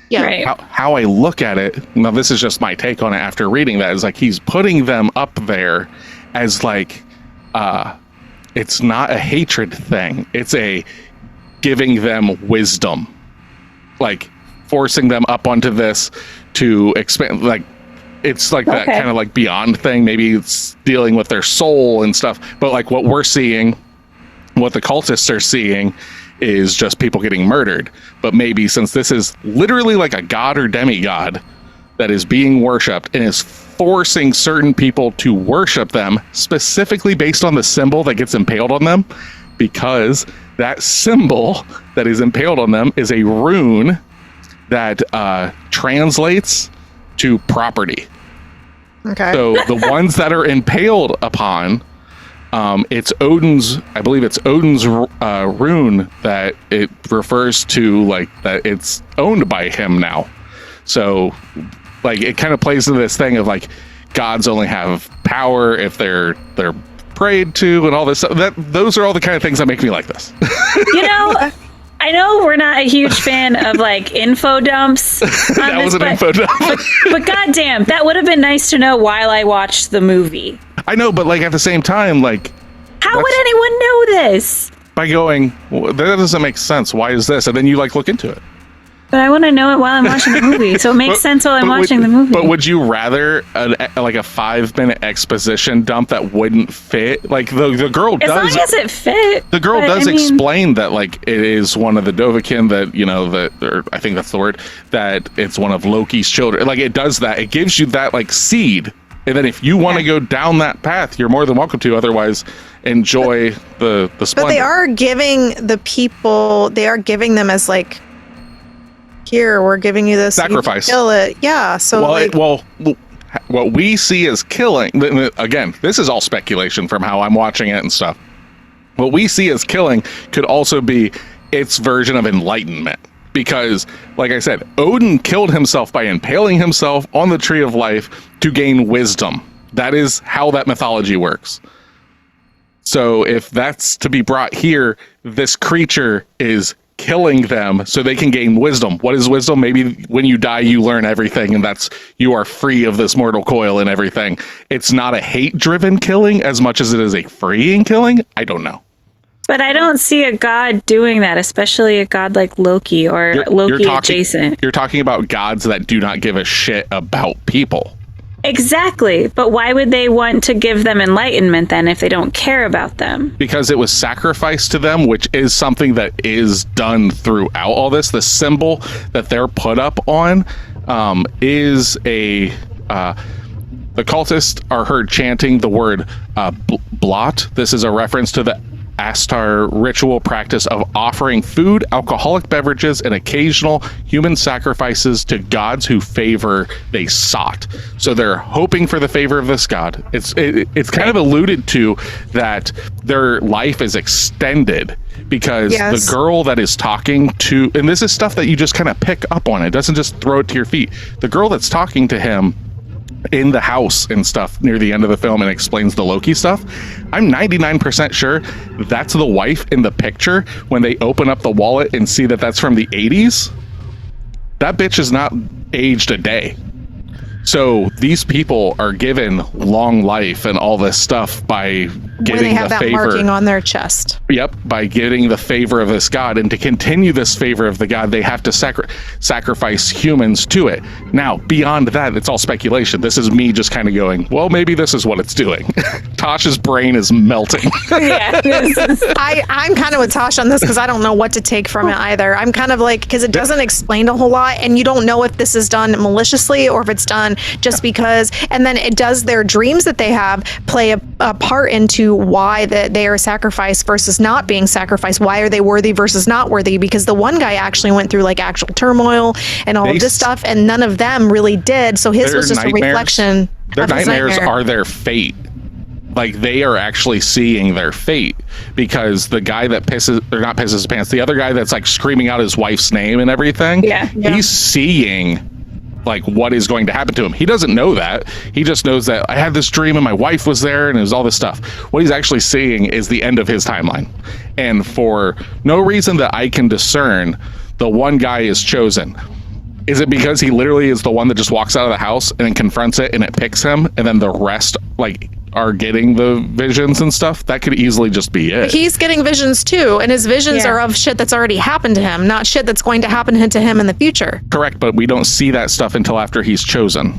Yeah. Right. How I look at it, now this is just my take on it after reading that, is like he's putting them up there as like it's not a hatred thing, it's a giving them wisdom, like forcing them up onto this to expand. Like it's like that kind of like beyond thing. Maybe it's dealing with their soul and stuff, but like what we're seeing, what the cultists are seeing, is just people getting murdered. But maybe since this is literally like a god or demigod that is being worshipped and is forcing certain people to worship them specifically based on the symbol that gets impaled on them, because that symbol that is impaled on them is a rune that translates to property. Okay. So the ones that are impaled upon, it's Odin's, I believe it's Odin's rune that it refers to, like that it's owned by him now. So like it kind of plays into this thing of like gods only have power if they're prayed to and all this stuff. Those are all the kind of things that make me like this. You know, I know we're not a huge fan of like info dumps. That was an info dump. But goddamn, that would have been nice to know while I watched the movie. I know, but like at the same time, like, how would anyone know this? By going, well, that doesn't make sense. Why is this? And then you like look into it. But I want to know it while I'm watching the movie, so it makes sense while I'm watching the movie. But would you rather like a 5-minute exposition dump that wouldn't fit? Like the girl does. As long as it fit. The girl does explain that like it is one of the Dovahkiin, that you know that, or I think that's the word, that it's one of Loki's children. Like it does that. It gives you that like seed, and then if you want to go down that path, you're more than welcome to. Otherwise, enjoy the splendor. But they are giving the people. They are giving them as like, here, we're giving you this sacrifice. You kill it. Yeah. So what we see as killing, again, this is all speculation from how I'm watching it and stuff. What we see as killing could also be its version of enlightenment. because, like I said, Odin killed himself by impaling himself on the Tree of Life to gain wisdom. That is how that mythology works. So if that's to be brought here, this creature is killing them so they can gain wisdom. What is wisdom? Maybe when you die, you learn everything, and you are free of this mortal coil and everything. It's not a hate-driven killing as much as it is a freeing killing. I don't know. But I don't see a god doing that, especially a god like Loki or Loki adjacent. You're talking about gods that do not give a shit about people. Exactly. But why would they want to give them enlightenment then if they don't care about them? Because it was sacrificed to them, which is something that is done throughout all this. The symbol that they're put up on is a... the cultists are heard chanting the word blot. This is a reference to the Astar ritual practice of offering food, alcoholic beverages, and occasional human sacrifices to gods who favor they sought. So they're hoping for the favor of this god. It's kind of alluded to that their life is extended because the girl that is talking to, and this is stuff that you just kind of pick up on. It doesn't just throw it to your feet. The girl that's talking to him in the house and stuff near the end of the film and explains the Loki stuff, I'm 99% sure that's the wife in the picture when they open up the wallet and see that that's from the 80s. That bitch is not aged a day. So these people are given long life and all this stuff by getting they have the that favor marking on their chest. Yep, by getting the favor of this god, and to continue this favor of the god, they have to sacrifice humans to it. Now, beyond that, it's all speculation. This is me just kind of going, well, maybe this is what it's doing. Tasha's brain is melting. Yeah, I'm kind of with Tosh on this because I don't know what to take from it either. I'm kind of like, because it doesn't explain a whole lot, and you don't know if this is done maliciously or if it's done just because, and then it does their dreams that they have play a part into why that they are sacrificed versus not being sacrificed. Why are they worthy versus not worthy? Because the one guy actually went through like actual turmoil and all of this stuff, and none of them really did. So his was just a reflection. Their nightmares are their fate. Like, they are actually seeing their fate because the guy that pisses his pants, the other guy that's like screaming out his wife's name and everything, he's seeing like what is going to happen to him. He doesn't know that. He just knows that I had this dream and my wife was there and it was all this stuff. What he's actually seeing is the end of his timeline. And for no reason that I can discern, the one guy is chosen. Is it because he literally is the one that just walks out of the house and then confronts it and it picks him, and then the rest like are getting the visions and stuff? That could easily just be it. He's getting visions too, and his visions are of shit that's already happened to him, not shit that's going to happen to him in the future. Correct, but we don't see that stuff until after he's chosen.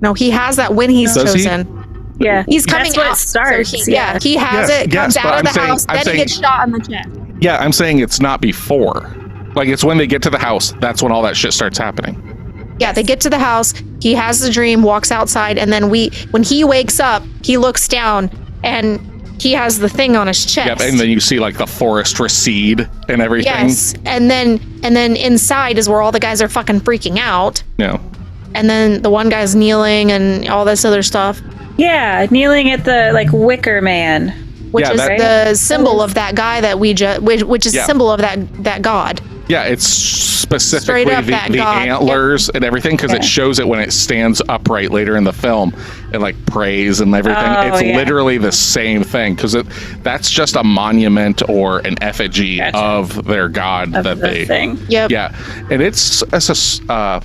No, he has that when he's chosen. Yeah, he's coming that's what out. starts. So he has it, comes out of the house, then he gets shot in the chest. Yeah, I'm saying it's not before. Like, it's when they get to the house, that's when all that shit starts happening. Yeah, they get to the house, he has the dream, walks outside, and then when he wakes up, he looks down, and he has the thing on his chest. Yep, and then you see, like, the forest recede and everything. Yes, and then inside is where all the guys are fucking freaking out. Yeah. And then the one guy's kneeling and all this other stuff. Yeah, kneeling at the, like, Wicker Man. Which is the symbol of that guy that which is a symbol of that god. Yeah, it's specifically the antlers and everything, because it shows it when it stands upright later in the film and like prays and everything. It's literally the same thing, because that's just a monument or an effigy of their god that they thing. Yeah, and it's a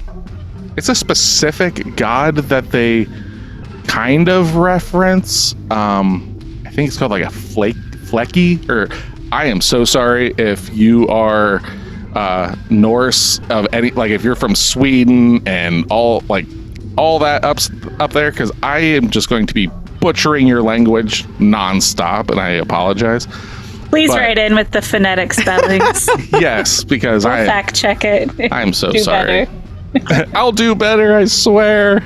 specific god that they kind of reference. I think it's called like a flecky, or I am so sorry if you are Norse of any, like if you're from Sweden and all that up there, because I am just going to be butchering your language nonstop, and I apologize. Please write in with the phonetic spellings. Yes, because we'll fact check it. I'm so sorry. I'll do better, I swear.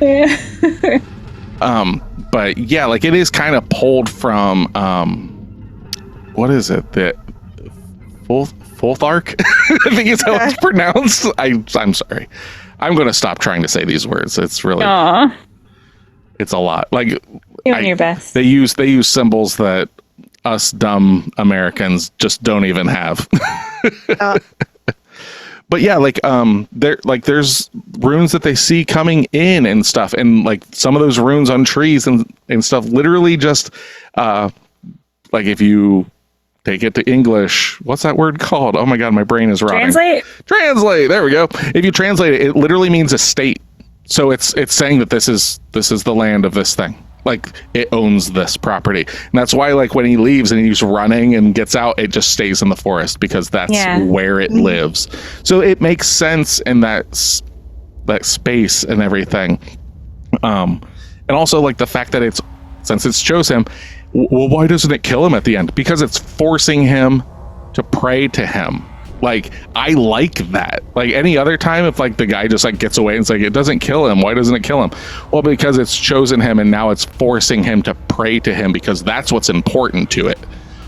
But yeah, like it is kind of pulled from what is it? The Fulthark? I think is how it's pronounced. I'm sorry. I'm going to stop trying to say these words. It's really it's a lot. Like, doing your best. They use symbols that us dumb Americans just don't even have. But yeah, like there's runes that they see coming in and stuff, and like some of those runes on trees and stuff literally just like if you take it to English, what's that word called? Oh my god, my brain is rotting. Translate, there we go. If you translate it, it literally means estate. So it's saying that this is the land of this thing. Like it owns this property. And that's why like when he leaves and he's running and gets out, it just stays in the forest because that's where it lives. So it makes sense in that space and everything. And also like the fact that since it's chose him, well, why doesn't it kill him at the end? Because it's forcing him to pray to him. Like I like that. Like any other time, if like the guy just like gets away and it's like it doesn't kill him, why doesn't it kill him? Well, because it's chosen him and now it's forcing him to pray to him because that's what's important to it.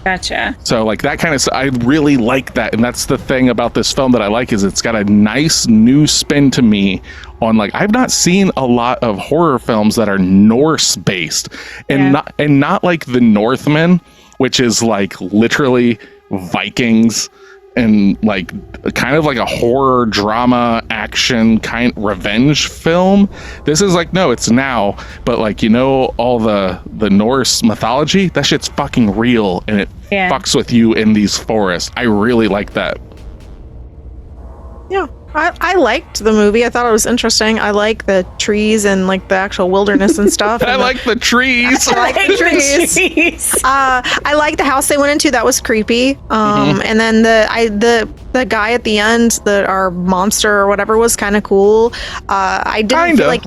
Gotcha. So like that kind of, I really like that, and that's the thing about this film that I like is it's got a nice new spin to me on like I've not seen a lot of horror films that are Norse based and not like The Northman, which is like literally Vikings. And like kind of like a horror drama action kind revenge film. This is like, no, it's now, but like, you know, all the Norse mythology, that shit's fucking real and it fucks with you in these forests. I really like that. Yeah, I liked the movie. I thought it was interesting. I like the trees and like the actual wilderness and stuff. I like the trees. I like the trees. I like the house they went into. That was creepy. And then the guy at the end, our monster or whatever, was kind of cool. I didn't feel like.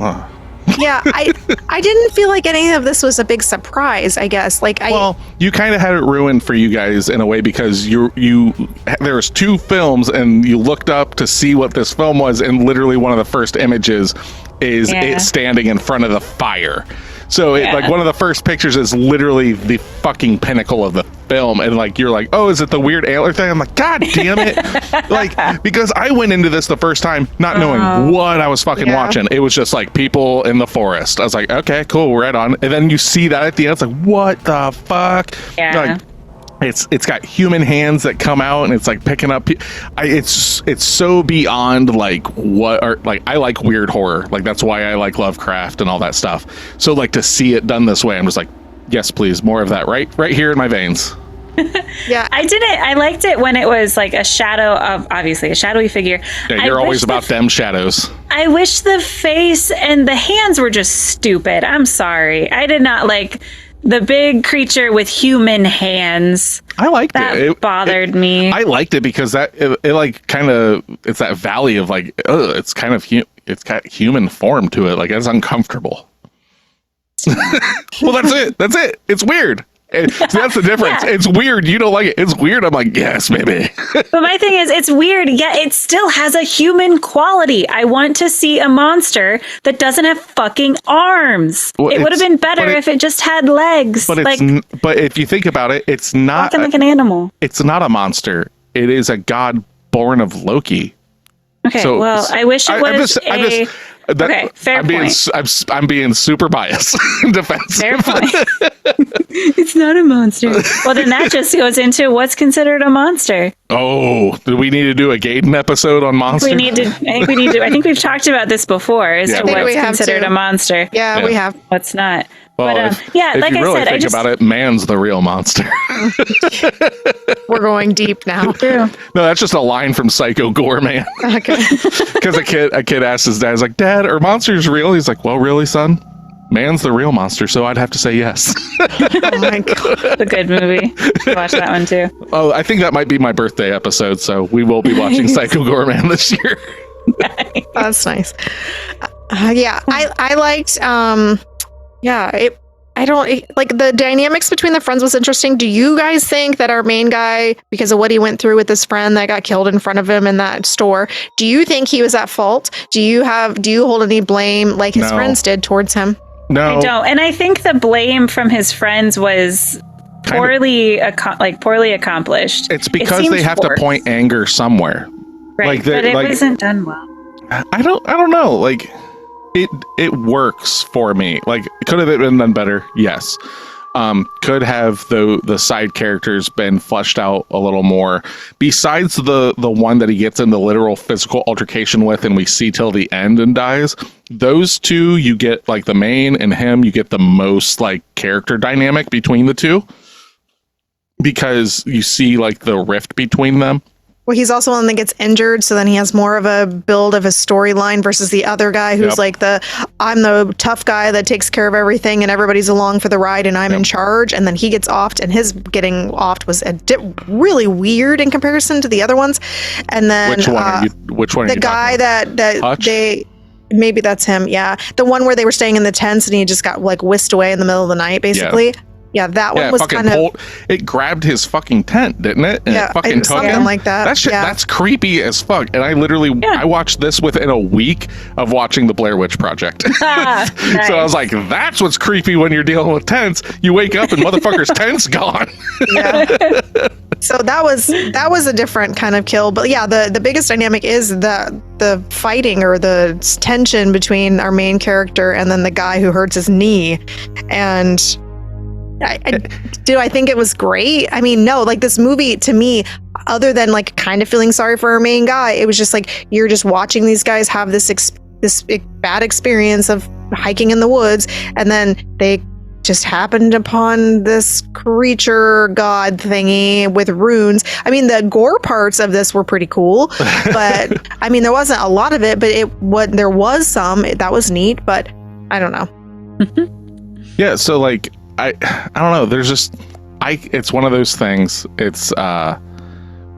Yeah, I didn't feel like any of this was a big surprise, I guess. Well, you kind of had it ruined for you guys in a way because there's two films and you looked up to see what this film was, and literally one of the first images is it standing in front of the fire. So like one of the first pictures is literally the fucking pinnacle of the film, and like you're like, oh, is it the weird antler thing? I'm like, god damn it. Like, because I went into this the first time not knowing what I was fucking watching. It was just like people in the forest. I was like, okay, cool, right on. And then you see that at the end, it's like, what the fuck? Like, it's got human hands that come out and it's like picking up it's so beyond like what are like I like weird horror, like that's why I like Lovecraft and all that stuff. So like to see it done this way, I'm just like, yes please, more of that right here in my veins. I liked it when it was like a shadow of, obviously a shadowy figure. You're always about them shadows. I wish the face and the hands were just stupid. I'm sorry, I did not like the big creature with human hands. I liked it. It bothered me. I liked it because it like kind of, it's that valley of like, it's kind of it's got human form to it. Like it's uncomfortable. Well, that's it. It's weird. So that's the difference. It's weird. You don't like it. It's weird. I'm like, yes, baby. But my thing is, it's weird, yet it still has a human quality. I want to see a monster that doesn't have fucking arms. Well, it would have been better if it just had legs. But but if you think about it, it's not walking like an animal. It's not a monster. It is a god born of Loki. Okay. So, well, I wish it was okay, fair point. I'm being super biased and defensive. Fair point. It's not a monster. Well, then that just goes into what's considered a monster. Oh, do we need to do a Gaiden episode on monsters? I think we've talked about this before as to what's considered a monster. Yeah, we have. What's not. Well, but, if like you really think about it, man's the real monster. We're going deep now. True. No, that's just a line from Psycho Goreman. Okay. Because a kid asked his dad, he's like, Dad, are monsters real? He's like, well, really, son? Man's the real monster, so I'd have to say yes. Oh my god. It's a good movie. Watch that one too. Oh, I think that might be my birthday episode, so we will be watching Psycho Goreman this year. Nice. That's nice. I liked the dynamics between the friends was interesting. Do you guys think that our main guy, because of what he went through with his friend that got killed in front of him in that store, do you think he was at fault? Do you hold any blame like his friends did towards him? No, I don't. And I think the blame from his friends was poorly accomplished. It's because they have to point anger somewhere. Right, but it wasn't done well. I don't know. Like, it works for me. Like, could have it been done better? Yes. Could have the side characters been fleshed out a little more, besides the one that he gets in the literal physical altercation with and we see till the end and dies. Those two, you get like the main and him, you get the most like character dynamic between the two, because you see like the rift between them. Well, he's also one that gets injured, so then he has more of a build of a storyline versus the other guy who's like I'm the tough guy that takes care of everything and everybody's along for the ride and I'm in charge. And then he gets offed, and his getting offed was really weird in comparison to the other ones. And then which one are the you guy that Hutch? Maybe that's him. Yeah. The one where they were staying in the tents and he just got like whisked away in the middle of the night, basically. Yeah. Yeah, that one was kind of... It grabbed his fucking tent, didn't it? And it fucking took him. Like that. That shit, that's creepy as fuck. And I literally, I watched this within a week of watching the Blair Witch Project. Nice. So I was like, that's what's creepy when you're dealing with tents. You wake up and motherfucker's tent's gone. Yeah. So that was a different kind of kill. But yeah, the biggest dynamic is the fighting or the tension between our main character and then the guy who hurts his knee. And... do I think it was great? I mean, no, like this movie to me, other than like kind of feeling sorry for our main guy, it was just like you're just watching these guys have this bad experience of hiking in the woods, and then they just happened upon this creature god thingy with runes. I mean, the gore parts of this were pretty cool, but I mean, there wasn't a lot of it, but there was some that was neat, but I don't know. Yeah, so like I don't know. There's just it's one of those things. It's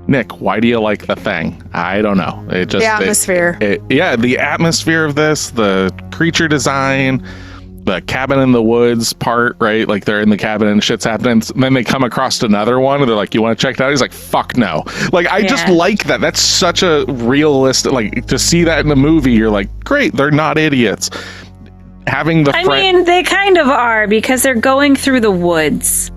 Nick, why do you like The Thing? I don't know. It just the atmosphere. The atmosphere of this, the creature design, the cabin in the woods part, right? Like they're in the cabin and shit's happening. And then they come across another one and they're like, "You want to check it out?" He's like, "Fuck no." Like I just like that. That's such a realistic. Like to see that in the movie, you're like, "Great, they're not idiots." Having the I mean, they kind of are, because they're going through the woods.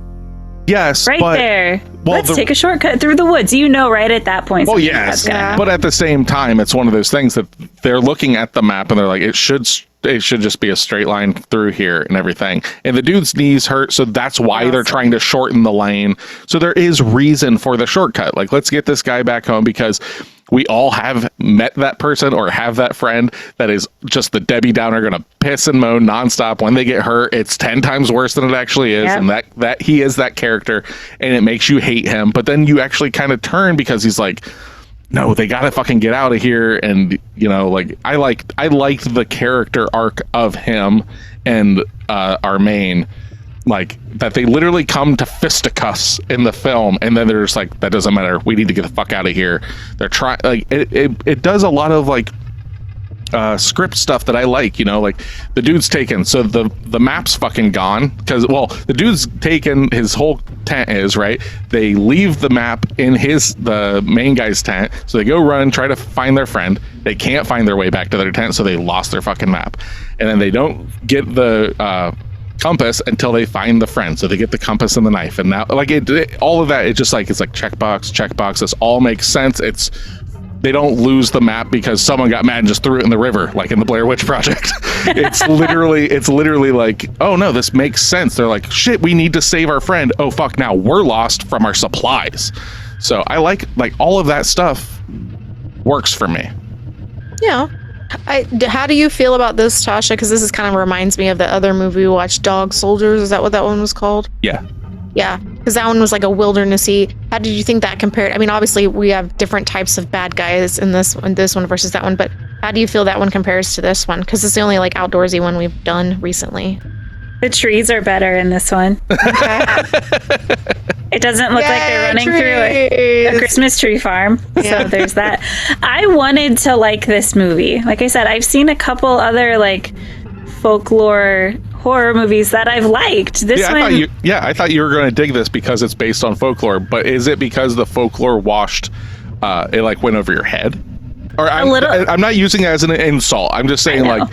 Yes, right there. Well, let's take a shortcut through the woods. You know, right at that point. Well, yes, but at the same time, it's one of those things that they're looking at the map and they're like, it should just be a straight line through here and everything. And the dude's knees hurt, so that's why they're trying to shorten the lane. So there is reason for the shortcut. Like, let's get this guy back home, because we all have met that person or have that friend that is just the Debbie Downer, gonna piss and moan nonstop. When they get hurt, it's 10 times worse than it actually is. And that he is that character, and it makes you hate him. But then you actually kind of turn, because he's like, no, they gotta fucking get out of here. And you know, like I liked the character arc of him and our main, like that they literally come to fisticuffs in the film, and then they're just like, that doesn't matter, we need to get the fuck out of here. They're trying, like it does a lot of like script stuff that I like, you know, like the dude's taken, so the map's fucking gone, because the dude's taken, his whole tent is right, they leave the map in the main guy's tent, so they go run, try to find their friend, they can't find their way back to their tent, so they lost their fucking map, and then they don't get the compass until they find the friend, so they get the compass and the knife, and now like all of that, it's just like, it's like checkbox, this all makes sense. They don't lose the map because someone got mad and just threw it in the river, like in the Blair Witch Project. It's literally like, oh no, this makes sense. They're like, shit, we need to save our friend. Oh fuck, now we're lost from our supplies. So I like all of that stuff works for me. Yeah. How do you feel about this, Tasha? Because this kind of reminds me of the other movie we watched, Dog Soldiers. Is that what that one was called? Yeah. Yeah, because that one was like a wildernessy. How did you think that compared? I mean, obviously we have different types of bad guys in this one versus that one, but how do you feel that one compares to this one? Because it's the only like outdoorsy one we've done recently. The trees are better in this one. Okay. It doesn't look like they're running through a Christmas tree farm. Yeah. So there's that. I wanted to like this movie. Like I said, I've seen a couple other like folklore horror movies that I've liked. I thought you were going to dig this because it's based on folklore, but is it because the folklore washed it like went over your head? Or I'm not using it as an insult. I'm just saying like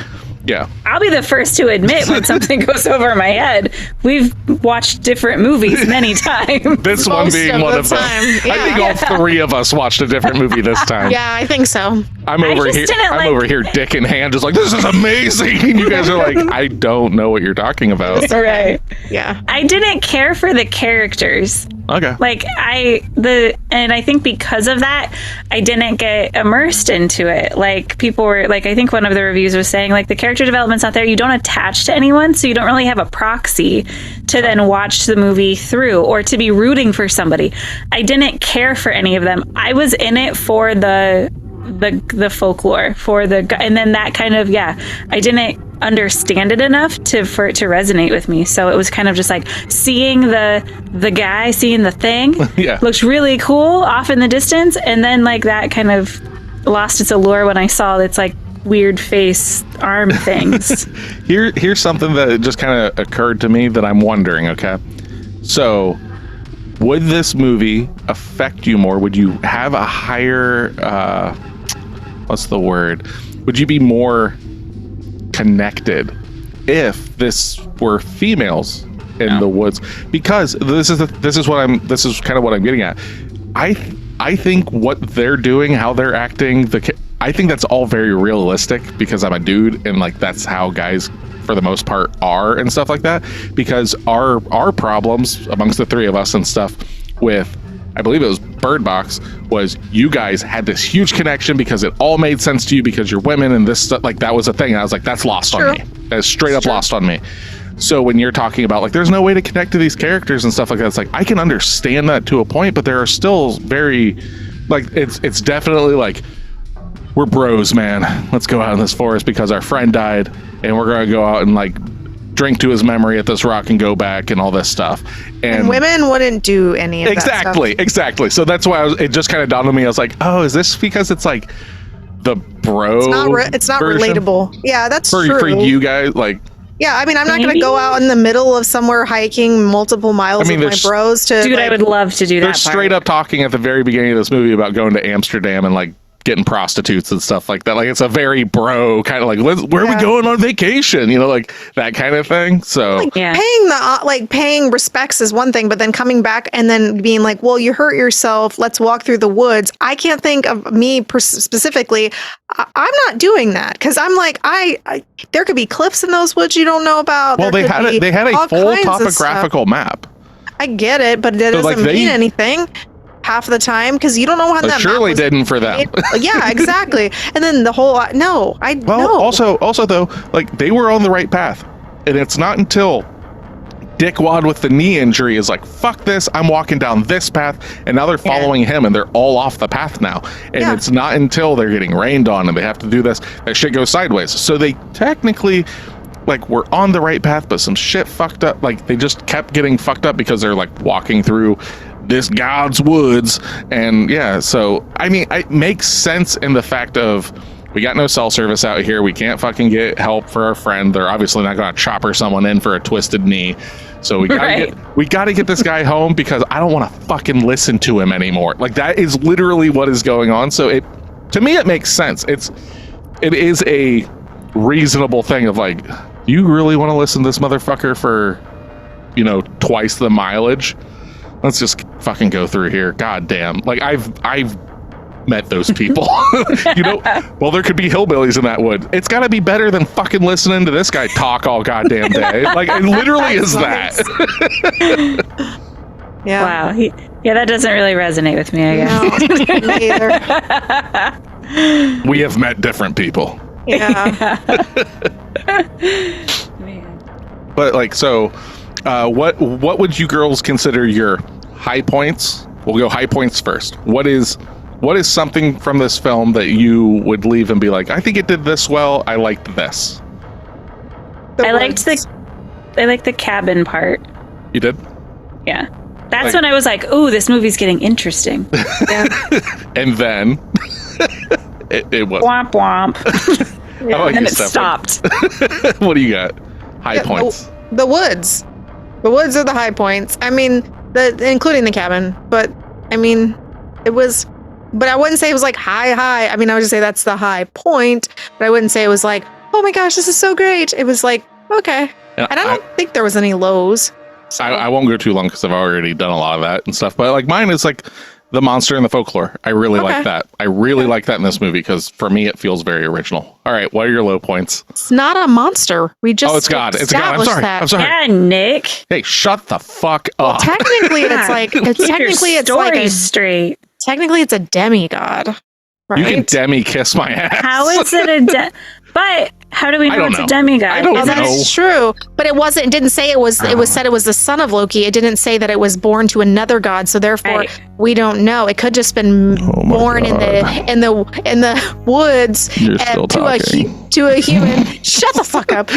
Yeah. I'll be the first to admit when something goes over my head. We've watched different movies many times. This one being one of them. Yeah. I think all three of us watched a different movie this time. Yeah, I think so. I'm over here, dick in hand, just like, this is amazing. And you guys are like, I don't know what you're talking about. Right. Yeah. I didn't care for the characters. Okay. Like and I think because of that, I didn't get immersed into it. Like people were like, I think one of the reviews was saying like the character development's not there. You don't attach to anyone, so you don't really have a proxy to then watch the movie through or to be rooting for somebody. I didn't care for any of them. I was in it for the folklore, and then that kind of, I didn't understand it enough for it to resonate with me. So it was kind of just like seeing the guy, seeing the thing looked really cool off in the distance, and then like that kind of lost its allure when I saw its like weird face arm things. Here's something that just kind of occurred to me that I'm wondering. Okay, so would this movie affect you more? Would you have a higher what's the word? Would you be more connected if this were females in the woods? Because this is kind of what I'm getting at. I think what they're doing, how they're acting, I think that's all very realistic because I'm a dude and like that's how guys for the most part are and stuff like that. Because our problems amongst the three of us and stuff with, I believe it was Bird Box, was you guys had this huge connection because it all made sense to you because you're women and this stuff, like that was a thing. And I was like, that's lost on me. That's straight up lost on me. So when you're talking about like, there's no way to connect to these characters and stuff like that, it's like, I can understand that to a point, but there are still very, like, it's definitely like, we're bros, man. Let's go out in this forest because our friend died and we're going to go out and like drink to his memory at this rock and go back and all this stuff. And women wouldn't do any of that stuff. Exactly. So that's why it just kind of dawned on me. I was like, oh, is this because it's like the bro? It's not relatable. Yeah, that's true. For you guys, like. Yeah, I mean, I'm not going to go out in the middle of somewhere hiking multiple miles with my bros to. Dude, I would love to do that. They're straight up talking at the very beginning of this movie about going to Amsterdam and like getting prostitutes and stuff like that. Like it's a very bro kind of like, where are we going on vacation? You know, like that kind of thing. So like paying respects is one thing, but then coming back and then being like, well, you hurt yourself. Let's walk through the woods. I can't think of me specifically. I'm not doing that because I'm like, I there could be cliffs in those woods you don't know about. Well, they had a full topographical map. I get it, but that doesn't mean anything half the time because you don't know how that surely didn't for them. Yeah, exactly. And then the whole also though, like they were on the right path, and it's not until Dickwad with the knee injury is like, fuck this, I'm walking down this path, and now they're following him and they're all off the path now, and it's not until they're getting rained on and they have to do this that shit goes sideways. So they technically like were on the right path, but some shit fucked up. Like they just kept getting fucked up because they're like walking through this God's woods. And so I mean, it makes sense in the fact of we got no cell service out here, we can't fucking get help for our friend, they're obviously not gonna chopper someone in for a twisted knee, so we gotta get this guy home because I don't want to fucking listen to him anymore. Like that is literally what is going on. So to me it makes sense. It is a reasonable thing of like, you really want to listen to this motherfucker for twice the mileage? Let's just fucking go through here. God damn. Like I've met those people. Well, there could be hillbillies in that wood. It's got to be better than fucking listening to this guy talk all goddamn day. Like it literally is that. Yeah. Wow. That doesn't really resonate with me, I guess. No, me either. We have met different people. Yeah. But like, so what would you girls consider your high points? We'll go high points first. What is something from this film that you would leave and be like, I think it did this well, I liked this? I liked the cabin part. You did? Yeah. That's when I was like, ooh, this movie's getting interesting. Yeah. And then it was womp womp. And then it stopped. What do you got? High points. The woods. The woods are the high points. I mean, including the cabin. But I mean, but I wouldn't say it was like high. I mean, I would just say that's the high point. But I wouldn't say it was like oh my gosh, this is so great. It was like, okay. And I don't think there was any lows. So. I won't go too long because I've already done a lot of that and stuff. But like mine is like the monster and the folklore. I really like that. I really like that in this movie because for me it feels very original. All right, what are your low points? It's not a monster. We just it's God. It's God. I'm sorry. Yeah, Nick. Hey, shut the fuck up. Technically, it's like straight. Technically, it's a demigod. Right? You can demi-kiss my ass. How is it a But how do we know it's a demigod? I don't know. That's true. But it wasn't. It didn't say it was. It was said it was the son of Loki. It didn't say that it was born to another god. So therefore, we don't know. It could just been born in the woods to a human. Shut the fuck up.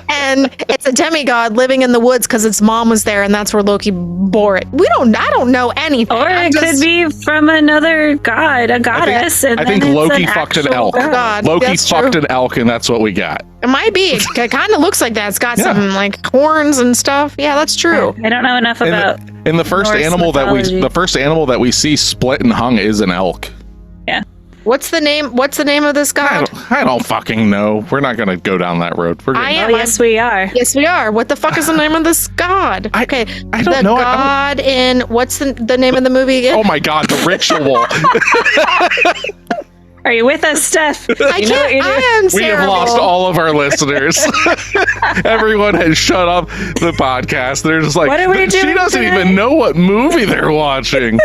And it's a demigod living in the woods because its mom was there, and that's where Loki bore it. I don't know anything. Or it could be from another god, a goddess. I think Loki fucked an elk. Loki fucked an elk, and that's what we got. It might be. It kind of looks like that. It's got some like horns and stuff. Yeah, that's true. I don't know enough about. And the first animal that we see split and hung is an elk. Yeah. What's the name of this god? I don't fucking know. We're not gonna go down that road. Yes, we are. Yes, we are. What the fuck is the name of this god? I don't know. God in what's the name of the movie again? Oh my God, The Ritual. Are you with us, Steph? I am We have lost all of our listeners. Everyone has shut up the podcast. They're just like, what are we doing she doesn't even know what movie they're watching.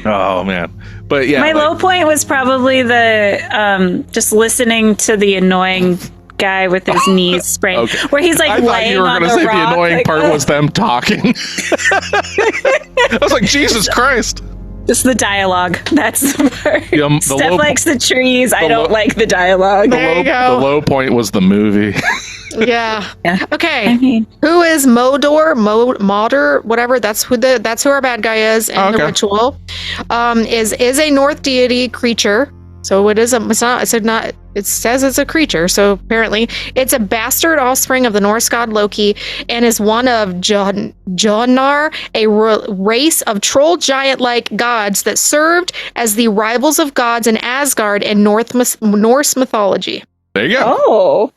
Oh man. But yeah. My low point was probably the just listening to the annoying guy with his knees sprained, where he's like laying on the rock. I thought you were going to say the annoying part was them talking. I was like, Jesus Christ. Just the dialogue. That's the part. Steph likes the trees. I don't like the dialogue. The low point was the movie. Yeah. Okay. Who is Modor? Whatever. That's who our bad guy is in the ritual. Is a North deity creature. So it is it says it's a creature. So apparently it's a bastard offspring of the Norse god Loki and is one of Jonar, a race of troll giant-like gods that served as the rivals of gods in Asgard and Norse mythology. There you go. Oh.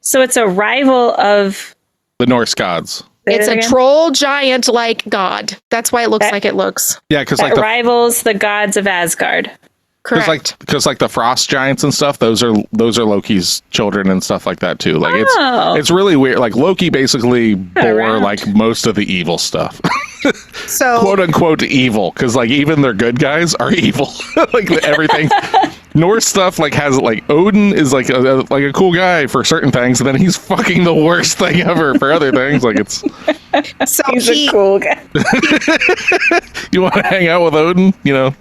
So it's a rival of the Norse gods. It's a troll giant-like god. That's why it looks like it looks. Yeah, because like rivals the gods of Asgard. Correct. Because like the frost giants and stuff, those are Loki's children and stuff like that too. Like it's really weird. Like Loki basically bore like most of the evil stuff. So quote unquote evil, because like even their good guys are evil. Like everything. Norse stuff like has like Odin is like a cool guy for certain things, and then he's fucking the worst thing ever for other things. Like it's so he's a cool guy. You want to hang out with Odin? You know.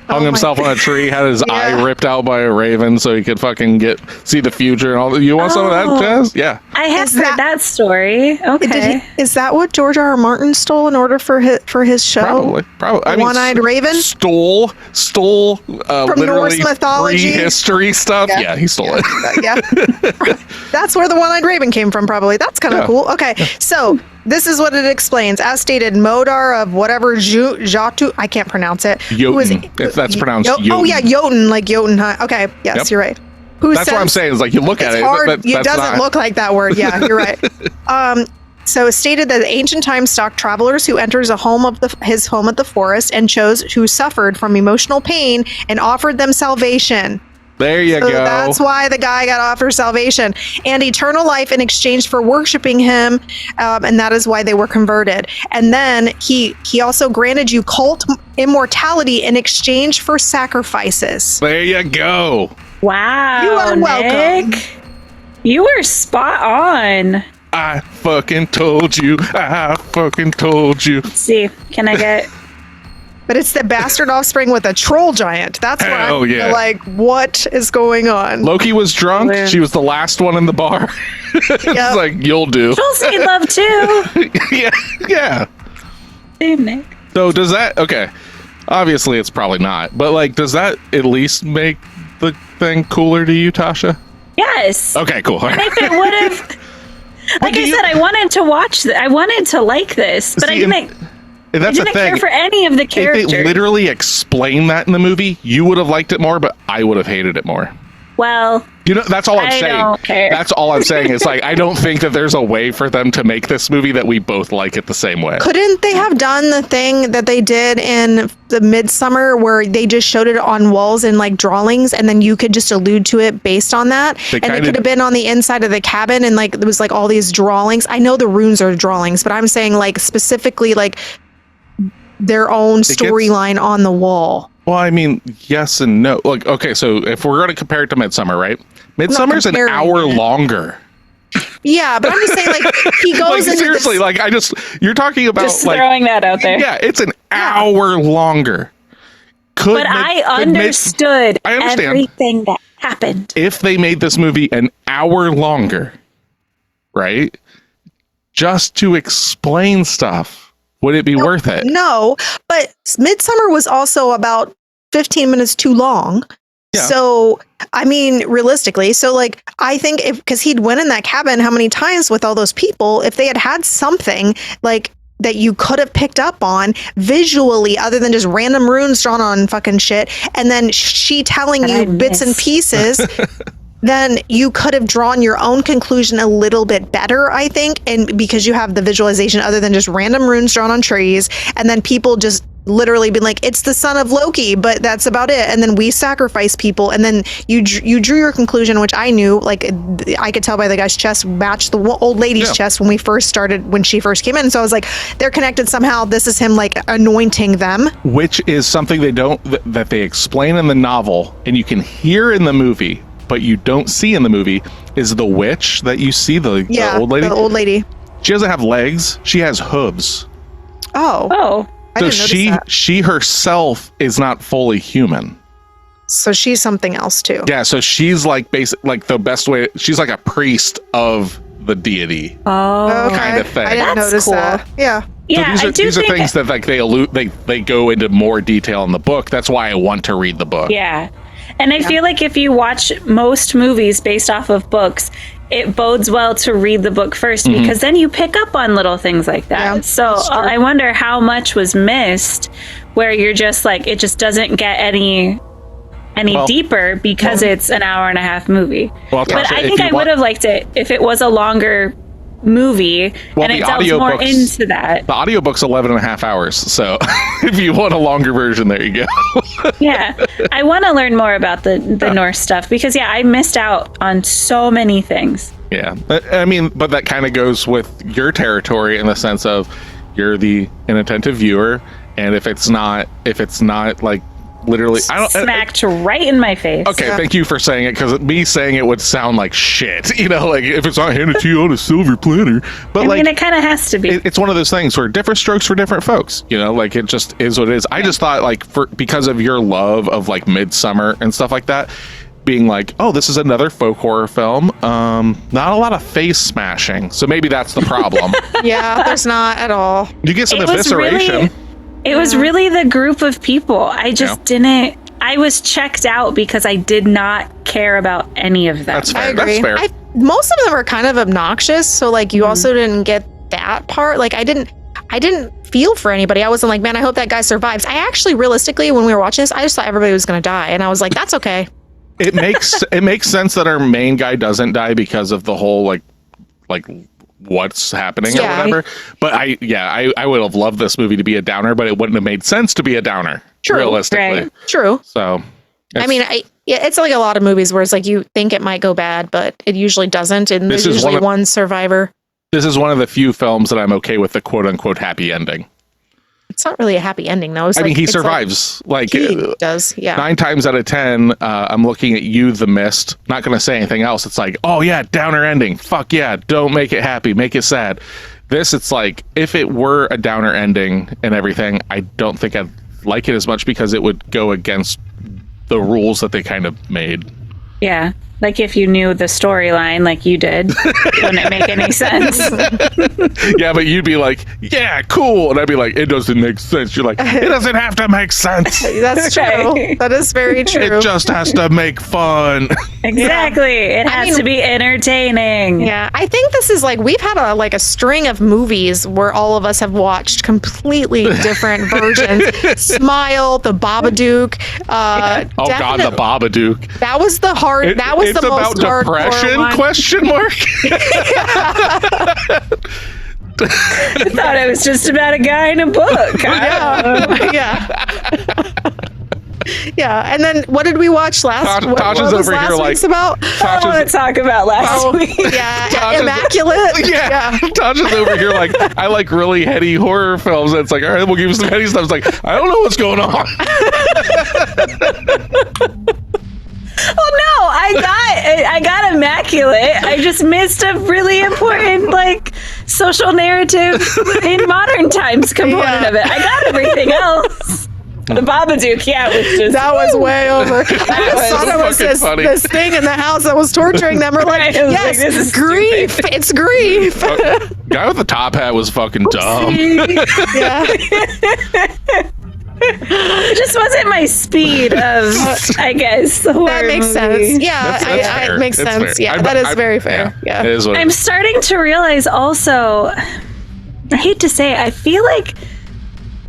Hung himself on a tree, had his eye ripped out by a raven so he could fucking see the future and all. You want some of that, Jazz? Yeah. I have heard that story. Okay. Is that what George R. R. Martin stole in order for his show? Probably. One-eyed raven? Stole from Norse mythology history stuff. Yeah, he stole it. Yeah. That's where the one-eyed raven came from, probably. That's kind of cool. Okay, so this is what it explains. As stated, Modar of whatever Jatu, I can't pronounce it. Jotun, if that's pronounced Jotun. Oh yeah, Jotun, like Jotun. Okay, yes, you're right. That's what I'm saying. Is like you look at it. It doesn't look like that word. Yeah, you're right. So it's stated that ancient times stalked travelers who enters his home at the forest and who suffered from emotional pain and offered them salvation. There you go. That's why the guy got offered salvation and eternal life in exchange for worshiping him, and that is why they were converted. And then he also granted you cult immortality in exchange for sacrifices. There you go. Wow. You are welcome. Nick. You were spot on. I fucking told you. Let's see, can I get... But it's the bastard offspring with a troll giant. That's why I'm like, what is going on? Loki was drunk. She was the last one in the bar. It's like, you'll do. Trolls need love too. Yeah. Damn, Nick. So does that... Okay. Obviously, it's probably not. But like, does that at least make the thing cooler to you, Tasha? Yes. Okay, cool. And if it would have... Like I said, I wanted to watch this. I wanted to like this, but I didn't... That's I didn't care for any of the characters. If they literally explain that in the movie, you would have liked it more, but I would have hated it more. Well, that's all I'm saying. I don't care. That's all I'm saying. Is like, I don't think that there's a way for them to make this movie that we both like it the same way. Couldn't they have done the thing that they did in the Midsummer where they just showed it on walls in like drawings, and then you could just allude to it based on that? And it could have been on the inside of the cabin, and like there was like all these drawings. I know the runes are drawings, but I'm saying like specifically like their own storyline on the wall. Well, I mean, yes and no. Like, okay, so if we're going to compare it to Midsummer, right? Midsummer's an hour longer. Yeah, but I'm just saying, like, he goes like, into seriously, this... like, you're talking about, just like... throwing that out there. Yeah, it's an hour longer. I understood everything that happened. If they made this movie an hour longer, right? Just to explain stuff, would it be worth it? No, but Midsummer was also about 15 minutes too long. Yeah. So, I mean, realistically, so like, I think because he'd went in that cabin how many times with all those people, if they had something like that you could have picked up on visually other than just random runes drawn on fucking shit, and then she telling you bits and pieces, then you could have drawn your own conclusion a little bit better, I think. And because you have the visualization other than just random runes drawn on trees, and then people just literally been like, it's the son of Loki, but that's about it. And then we sacrifice people, and then you drew your conclusion, which I knew, like, I could tell by the guy's chest matched the old lady's chest when she first came in. So I was like, they're connected somehow. This is him like anointing them, which is something that they explain in the novel and you can hear in the movie, but you don't see in the movie, is the witch that you see, the old lady. The old lady. She doesn't have legs. She has hooves. Oh. So she herself is not fully human. So she's something else too. Yeah. So she's like the best way. She's like a priest of the deity. Oh, kind of thing. I didn't notice that. Yeah. Yeah, so these are things that like they go into more detail in the book. That's why I want to read the book. Yeah. And I feel like if you watch most movies based off of books, it bodes well to read the book first, because then you pick up on little things like that. Yeah, so I wonder how much was missed where you're just like, it just doesn't get any deeper because it's an hour and a half movie. Well, but I think I would have liked it if it was a longer movie and it delves more into that. The audiobook's 11 and a half hours, so if you want a longer version, there you go. Yeah, I want to learn more about the Norse stuff, because I missed out on so many things. Yeah, I mean, but that kind of goes with your territory in the sense of you're the inattentive viewer, and if it's not like literally smacked right in my face. Okay, thank you for saying it, because me saying it would sound like shit, like if it's not handed to you on a silver platter. But I mean, it kind of has to be. It's one of those things where different strokes for different folks, like it just is what it is. I just thought, like, because of your love of like Midsummer and stuff like that, being like, oh, this is another folk horror film, not a lot of face smashing, so maybe that's the problem. Yeah, there's not at all. You get some evisceration. It was really the group of people. I just didn't. I was checked out because I did not care about any of them. That's fair. I agree. That's fair. Most of them are kind of obnoxious, so like you also didn't get that part. Like I didn't feel for anybody. I wasn't like, man, I hope that guy survives. I actually, realistically, when we were watching this, I just thought everybody was going to die, and I was like, that's okay. It makes sense that our main guy doesn't die because of the whole like what's happening or whatever. But I would have loved this movie to be a downer, but it wouldn't have made sense to be a downer. True, realistically. Right. True. So I mean, it's like a lot of movies where it's like you think it might go bad, but it usually doesn't, and there's usually one survivor. This is one of the few films that I'm okay with the quote unquote happy ending. It's not really a happy ending, though. I mean, he survives. Like he does, yeah. 9 times out of 10, I'm looking at you, The Mist. Not going to say anything else. It's like, oh yeah, downer ending. Fuck yeah, don't make it happy, make it sad. This, it's like, if it were a downer ending and everything, I don't think I'd like it as much because it would go against the rules that they kind of made. Yeah. Like if you knew the storyline like you did, wouldn't it make any sense? Yeah, but you'd be like, yeah, cool. And I'd be like, it doesn't make sense. You're like, it doesn't have to make sense. That's true. That is very true. It just has to make fun. Exactly. It has to be entertaining. Yeah, I think this is like we've had a string of movies where all of us have watched completely different versions. Smile, The Babadook. Oh God, The Babadook. That was the hard. That was it's the about most depression? one. Question mark. I thought it was just about a guy in a book. Yeah, and then what did we watch last? Tasha's what was over last here week's like about? I want to talk about last week. Yeah, Immaculate. Yeah, Tasha's over here like, I like really heady horror films. And it's like, all right, we'll give you some heady stuff. It's like, I don't know what's going on. Well, no, I got Immaculate. I just missed a really important social narrative in modern times component of it. I got everything else. The Babadook, that was way over. I thought it was this thing in the house that was torturing them. We're like, yes, this is grief. stupid. It's grief. Guy with the top hat was fucking dumb. Yeah. It just wasn't my speed of, I guess, the horror That makes movie. sense. Yeah, That's fair. it makes It's sense. fair. Yeah, that is very fair. Yeah. It is what I'm starting to realize also, I hate to say it, I feel like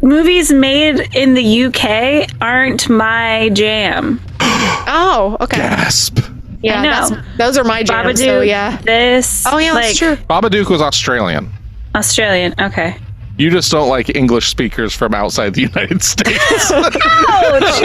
movies made in the UK aren't my jam. Oh, okay. Gasp. Yeah, I know. Those are my jams. Babadook, So yeah. this. Oh yeah, that's true. Babadook was Australian. Australian, okay. You just don't like English speakers from outside the United States. Oh, no. That's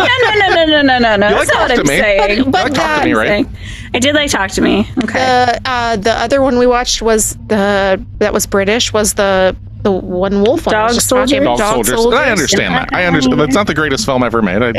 not what I'm saying. You like Talk to Me, right? I did like Talk to Me. Okay. The other one we watched was that was British, was the one wolf one. Dog Soldiers. Dog Soldiers. And I understand that. I understand. That's not the greatest film ever made. I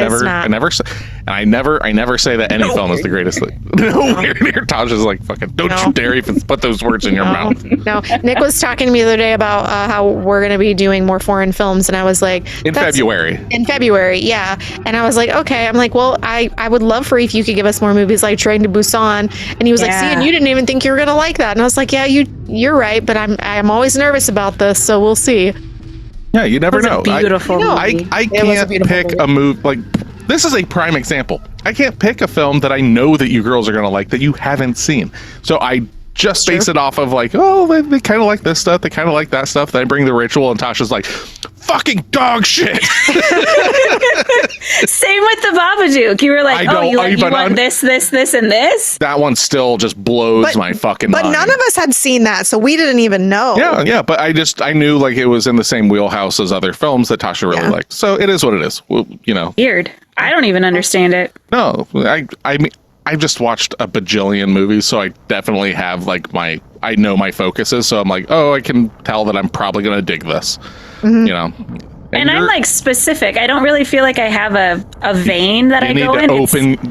never say that any film is the greatest. Nowhere near. Tasha's like, fucking, don't you dare even put those words in your mouth. No. Nick was talking to me the other day about how we're going to be doing more foreign films, and I was like, In February, yeah. And I was like, okay. I'm like, well, I would love for if you could give us more movies like Train to Busan. And he was like, see, and you didn't even think you were going to like that. And I was like, yeah, you're right, but I'm always nervous about this, so we'll see. Yeah, you never know. Beautiful movie. I can't pick a movie like this is a prime example. I can't pick a film that I know that you girls are going to like that you haven't seen. So I just base it off of like, oh, they kind of like this stuff. They kind of like that stuff. Then I bring The Ritual and Tasha's like, fucking dog shit. Same with The Babadook. You were like, you want this, and this? That one still just blows my fucking mind. But none of us had seen that, so we didn't even know. Yeah, but I knew like it was in the same wheelhouse as other films that Tasha really liked. So it is what it is. Well, Weird. I don't even understand it. No, I mean, I've just watched a bajillion movies, so I definitely have like I know my focuses. So I'm like, I can tell that I'm probably going to dig this, And I'm like specific. I don't really feel like I have a vein that I go in.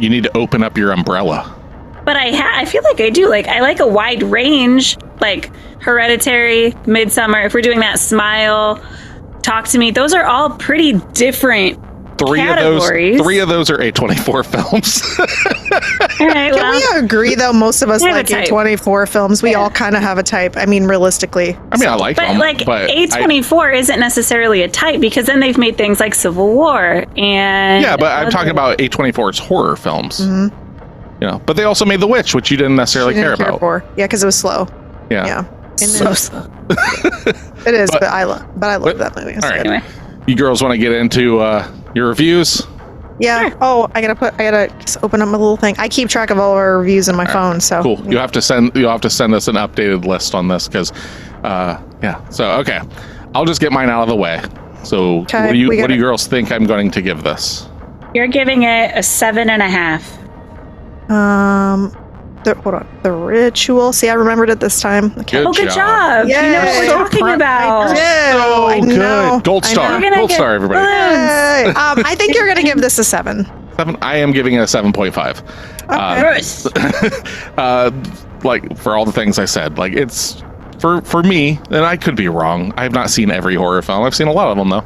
You need to open up your umbrella. But I feel like I do. Like I like a wide range, like Hereditary, Midsummer. If we're doing that, Smile, Talk to Me. Those are all pretty different categories. Three of those are A24 films. All right, Can we agree, though? Most of us like A24 films. We all kind of have a type. I mean, realistically. I mean, I like them. But A24 isn't necessarily a type because then they've made things like Civil War and... Yeah, but I'm talking about A24's horror films. Mm-hmm. But they also made The Witch, which you didn't necessarily care about. Yeah, because it was slow. Yeah. So slow. It is, but I love that movie. All right. Anyway. You girls want to get into your reviews? Yeah. Sure. Oh, I gotta just open up my little thing. I keep track of all of our reviews in my phone. So cool. You'll have to send us an updated list on this because, So okay, I'll just get mine out of the way. So what do you girls think I'm going to give this? You're giving it a 7.5. Hold on. The Ritual. See, I remembered it this time. Good job. Yes. You know what we're talking about. I know. Gold star, everybody. I think you're going to give this a 7. 7. I am giving it a 7.5. Like for all the things I said, like it's for me, and I could be wrong. I have not seen every horror film. I've seen a lot of them though.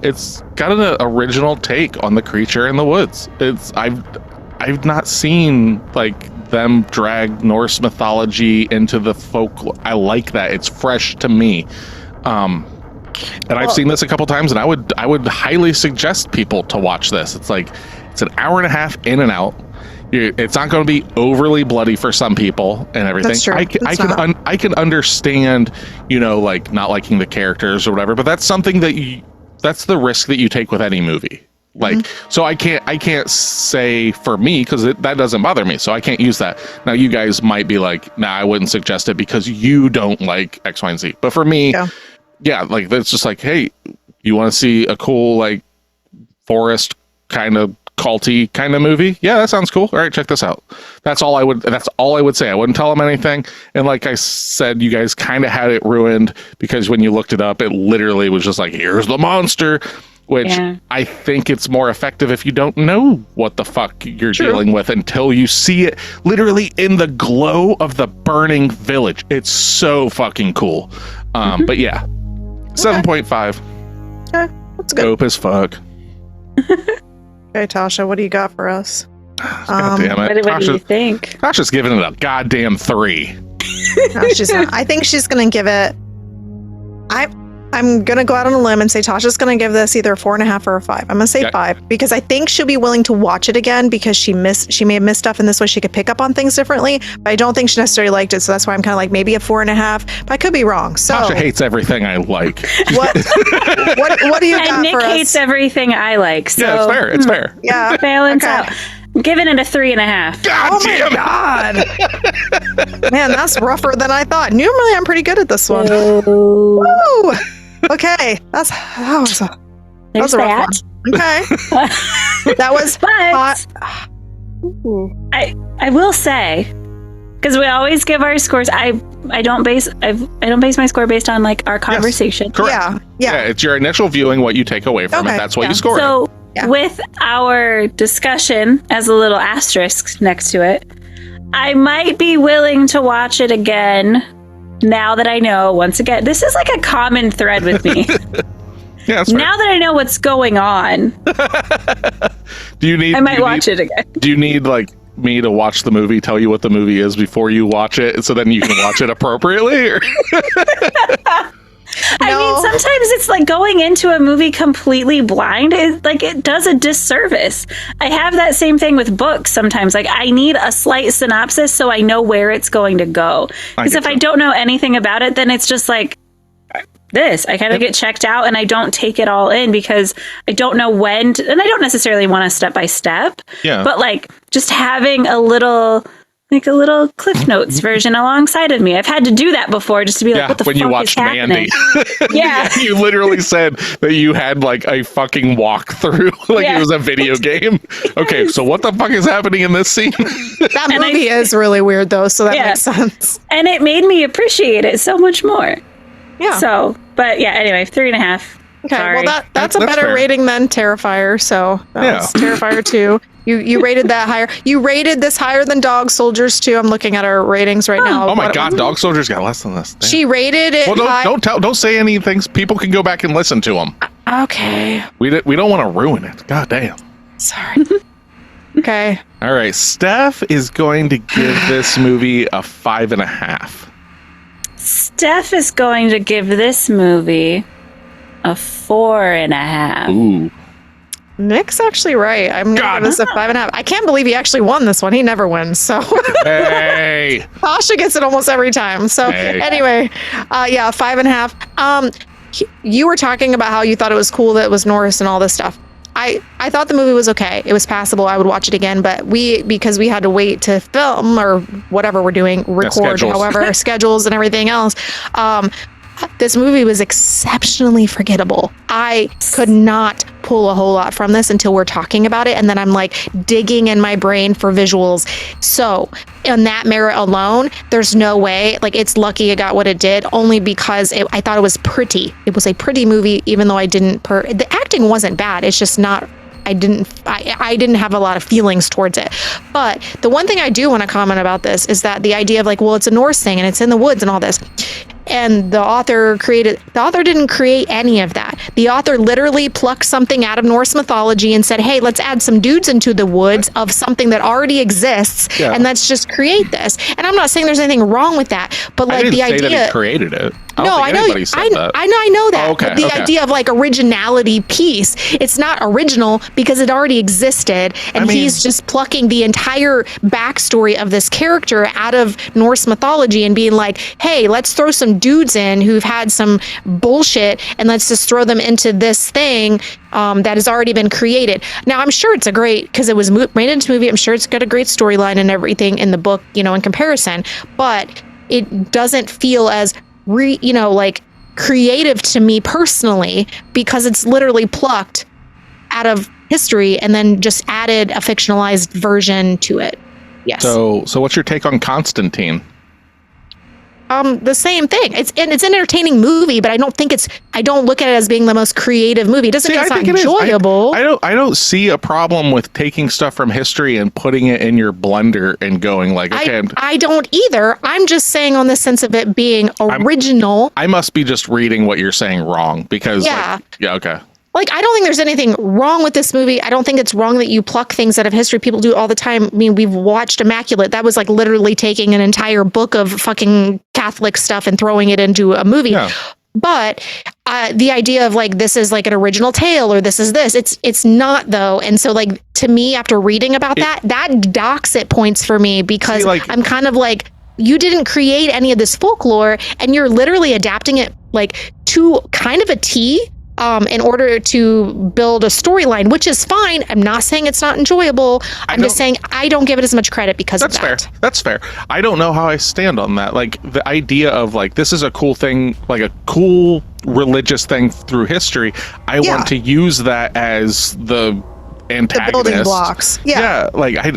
It's got an original take on the creature in the woods. I've not seen like them drag Norse mythology into the folklore. I like that. It's fresh to me. And I've seen this a couple times, and I would highly suggest people to watch this. It's like, it's an hour and a half in and out. It's not going to be overly bloody for some people and everything. That's true. I can understand, like not liking the characters or whatever, but that's something that's the risk that you take with any movie. Like, so I can't say for me, because that doesn't bother me, so I can't use that. Now you guys might be like, nah, I wouldn't suggest it because you don't like X, Y, and Z. But for me, yeah, like it's just like, hey, you want to see a cool like forest kind of culty kind of movie? Yeah, that sounds cool. All right, check this out. That's all I would say. I wouldn't tell them anything. And like I said, you guys kind of had it ruined because when you looked it up, it literally was just like, here's the monster, which I think it's more effective if you don't know what the fuck you're dealing with until you see it literally in the glow of the burning village. It's so fucking cool. But yeah, 7.5. Okay, that's good. Dope as fuck. Okay, Tasha, what do you got for us? God damn it. What do you think? Tasha's giving it a goddamn 3. No, she's not. I think she's going to give it... I'm going to go out on a limb and say Tasha's going to give this either a 4.5 or a 5. I'm going to say 5 because I think she'll be willing to watch it again because she may have missed stuff in this way. She could pick up on things differently, but I don't think she necessarily liked it. So that's why I'm kind of like maybe a 4.5, but I could be wrong. So Tasha hates everything I like. What do you got and Nick for us? hates everything I like. So Yeah, it's fair. It's fair. Yeah. Balance out. I'm giving it a 3.5. God damn God. Man, that's rougher than I thought. Normally, I'm pretty good at this one. Woo. Woo! Okay, that was a rough one. Okay, that was. But I will say, because we always give our scores. I don't base my score based on like our conversation. Yes, correct. Yeah. It's your initial viewing, what you take away from it. That's what you score. So with our discussion as a little asterisk next to it, I might be willing to watch it again. Now that I know, once again, this is like a common thread with me. Yeah, that's fair. Now that I know what's going on, I might watch it again. Do you need like me to watch the movie, tell you what the movie is before you watch it, so then you can watch it appropriately? Or? I mean, sometimes it's like going into a movie completely blind. It does a disservice. I have that same thing with books sometimes. Like I need a slight synopsis so I know where it's going to go. Because if I don't know anything about it, then it's just like this. I kind of get checked out and I don't take it all in because I don't know when and I don't necessarily want a step by step. Yeah. But like just having a little Cliff Notes version alongside of me. I've had to do that before just to be like, what the fuck is happening? When you watched Mandy. Yeah. You literally said that you had like a fucking walkthrough, like it was a video game. Okay, so what the fuck is happening in this scene? That movie is really weird though, so that makes sense. And it made me appreciate it so much more. Yeah. So, but yeah, anyway, 3.5. Okay, sorry. well that's a better fair. Rating than Terrifier, so that was Terrifier 2. You rated that higher. You rated this higher than Dog Soldiers 2. I'm looking at our ratings right now. Oh my God, Dog Soldiers got less than this. Damn. She rated it. Well, don't say anything. People can go back and listen to them. Okay. We don't want to ruin it. God damn. Sorry. Okay. All right. Steph is going to give this movie a 5.5. Steph is going to give this movie a 4.5. Ooh. Nick's actually right. I'm gonna give this a 5.5. I can't believe he actually won this one. He never wins. So hey, Tasha gets it almost every time. So anyway, 5.5. You were talking about how you thought it was cool that it was Norse and all this stuff. I thought the movie was okay. It was passable. I would watch it again, but because we had to wait to film or whatever we're doing, record, however, schedules and everything else. This movie was exceptionally forgettable. I could not pull a whole lot from this until we're talking about it. And then I'm like digging in my brain for visuals. So on that merit alone, there's no way, like it's lucky it got what it did only because I thought it was pretty. It was a pretty movie, even though the acting wasn't bad. It's just not, I didn't have a lot of feelings towards it. But the one thing I do want to comment about this is that the idea of like, well, it's a Norse thing and it's in the woods and all this. And the author didn't create any of that. The author literally plucked something out of Norse mythology and said, hey, let's add some dudes into the woods of something that already exists, and let's just create this. And I'm not saying there's anything wrong with that, but like the idea that he created it. I know that. Oh, okay, but the idea of like originality piece, it's not original because it already existed, and he's just plucking the entire backstory of this character out of Norse mythology and being like, hey, let's throw some dudes in who've had some bullshit and let's just throw them into this thing that has already been created. Now, I'm sure it's because it was made into a movie, I'm sure it's got a great storyline and everything in the book, in comparison, but it doesn't feel as like creative to me personally, because it's literally plucked out of history and then just added a fictionalized version to it. Yes. So what's your take on Constantine? The same thing. It's an entertaining movie, but I don't look at it as being the most creative movie. It doesn't mean it's not enjoyable. I don't see a problem with taking stuff from history and putting it in your blender and going like, okay. I don't either. I'm just saying on the sense of it being original. I must be just reading what you're saying wrong because okay. Like, I don't think there's anything wrong with this movie. I don't think it's wrong that you pluck things out of history. People do it all the time. I mean, we've watched Immaculate. That was like literally taking an entire book of fucking Catholic stuff and throwing it into a movie. Yeah. But the idea of like, this is like an original tale or this is this, it's not though. And so like, to me, after reading about that docks it points for me because I'm kind of like, you didn't create any of this folklore and you're literally adapting it like to kind of a T. In order to build a storyline, which is fine. I'm not saying it's not enjoyable. I'm just saying I don't give it as much credit because of that. That's fair. I don't know how I stand on that. Like the idea of like, this is a cool thing, like a cool religious thing through history. I want to use that as the antagonist. The building blocks. Yeah. Like I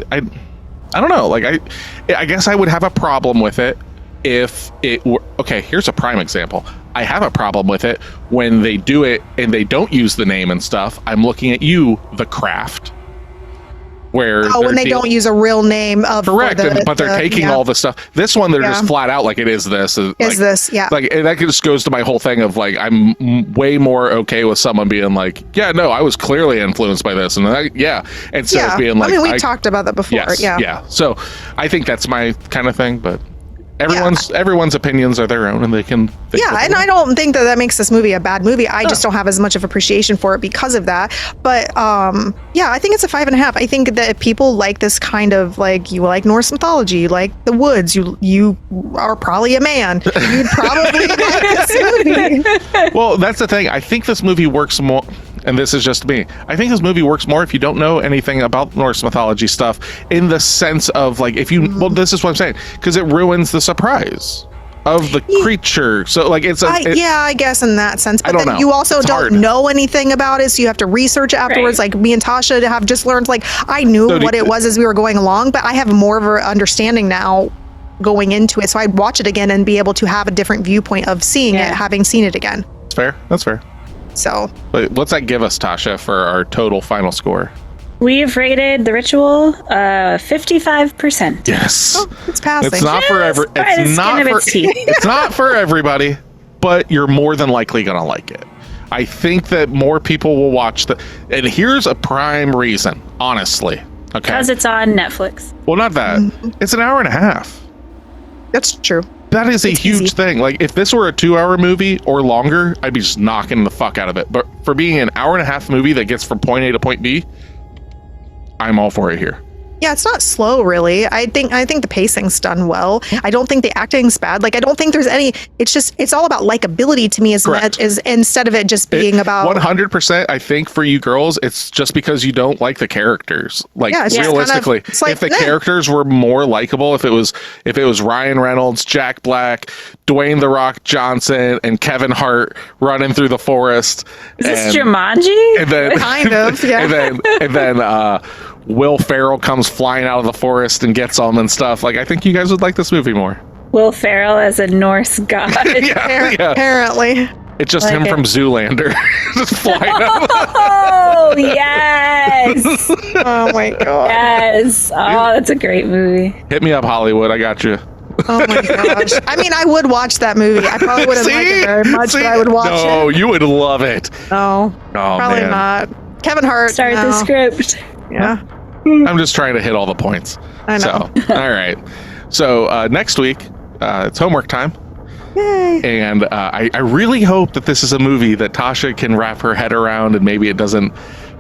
don't know. Like I guess I would have a problem with it if it were, okay, here's a prime example. I have a problem with it when they do it and they don't use the name and stuff. I'm looking at you, The Craft. Where when they don't use a real name of correct, but they're taking all the stuff. This one, they're just flat out like it is this. Like that just goes to my whole thing of like I'm way more okay with someone being like, yeah, no, I was clearly influenced by this, and instead of being like, I mean, we talked about that before. Yeah. So I think that's my kind of thing, but. Everyone's opinions are their own, and they can. And I don't think that makes this movie a bad movie. I just don't have as much of appreciation for it because of that. But I think it's a 5.5. I think that if people like this kind of like you like Norse mythology, you like the woods, you are probably a man. You'd probably like this movie. Well, that's the thing. I think this movie works more. And this is just me. I think this movie works more if you don't know anything about Norse mythology stuff in the sense of like, if you, well, this is what I'm saying, because it ruins the surprise of the creature. So like I guess in that sense, but then you also don't know anything about it. So you have to research afterwards. Like me and Tasha have just learned, like I knew what it was as we were going along, but I have more of an understanding now going into it. So I'd watch it again and be able to have a different viewpoint of seeing it, having seen it again. That's fair. So, what's that give us, Tasha, for our total final score? We've rated The Ritual 55%. Yes, it's passing. It's not for it's not for everybody, but you're more than likely gonna like it. I think that more people will watch and here's a prime reason, honestly. Okay, because it's on Netflix. Well, not that. It's an hour and a half. That's true. That is a huge thing. Like if this were a 2-hour movie or longer, I'd be just knocking the fuck out of it. But for being an hour and a half movie that gets from point A to point B, I'm all for it here. Yeah, it's not slow, really. I think the pacing's done well. I don't think the acting's bad. Like, I don't think there's any. It's all about likability to me as much as instead of it just being about 100%. I think for you girls, it's just because you don't like the characters. Like realistically, if the characters were more likable, if it was Ryan Reynolds, Jack Black, Dwayne "The Rock" Johnson, and Kevin Hart running through the forest, is this Jumanji? And then kind of, yeah. and then Will Ferrell comes flying out of the forest and gets them and stuff. Like, I think you guys would like this movie more. Will Ferrell as a Norse god. Apparently. It's just him from Zoolander. Just flying out. Oh, yes. Oh, my God. Yes. Oh, that's a great movie. Hit me up, Hollywood. I got you. Oh my gosh. I mean, I would watch that movie. I probably wouldn't like it very much, but I would watch it. No, you would love it. No, probably man. not. Kevin Hart. Start the script. Yeah. I'm just trying to hit all the points. I know. So, all right. So next week, it's homework time. Yay. And I really hope that this is a movie that Tasha can wrap her head around and maybe it doesn't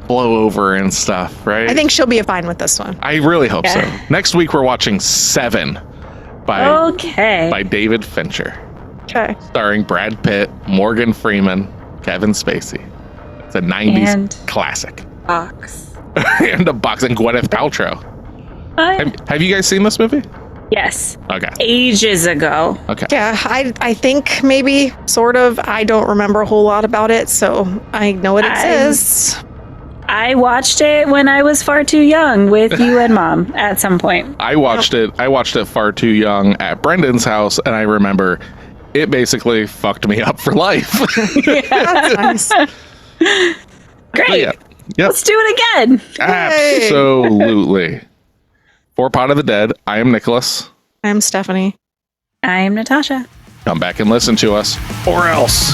blow over and stuff, right? I think she'll be fine with this one. I really hope so. Next week, we're watching Seven by David Fincher. Okay. Starring Brad Pitt, Morgan Freeman, Kevin Spacey. It's a 90s classic. Box. And a box, and Gwyneth Paltrow. Have you guys seen this movie? Yes. Okay. Ages ago. Okay. Yeah, I think maybe, sort of. I don't remember a whole lot about it, so I know it exists. I watched it when I was far too young with you and Mom at some point. I watched it far too young at Brendan's house, and I remember it basically fucked me up for life. That's nice. Great. Yeah. Yep. Let's do it again. Absolutely. For Pod of the Dead, I am Nicholas. I'm Stephanie. I'm Natasha. Come back and listen to us, or else.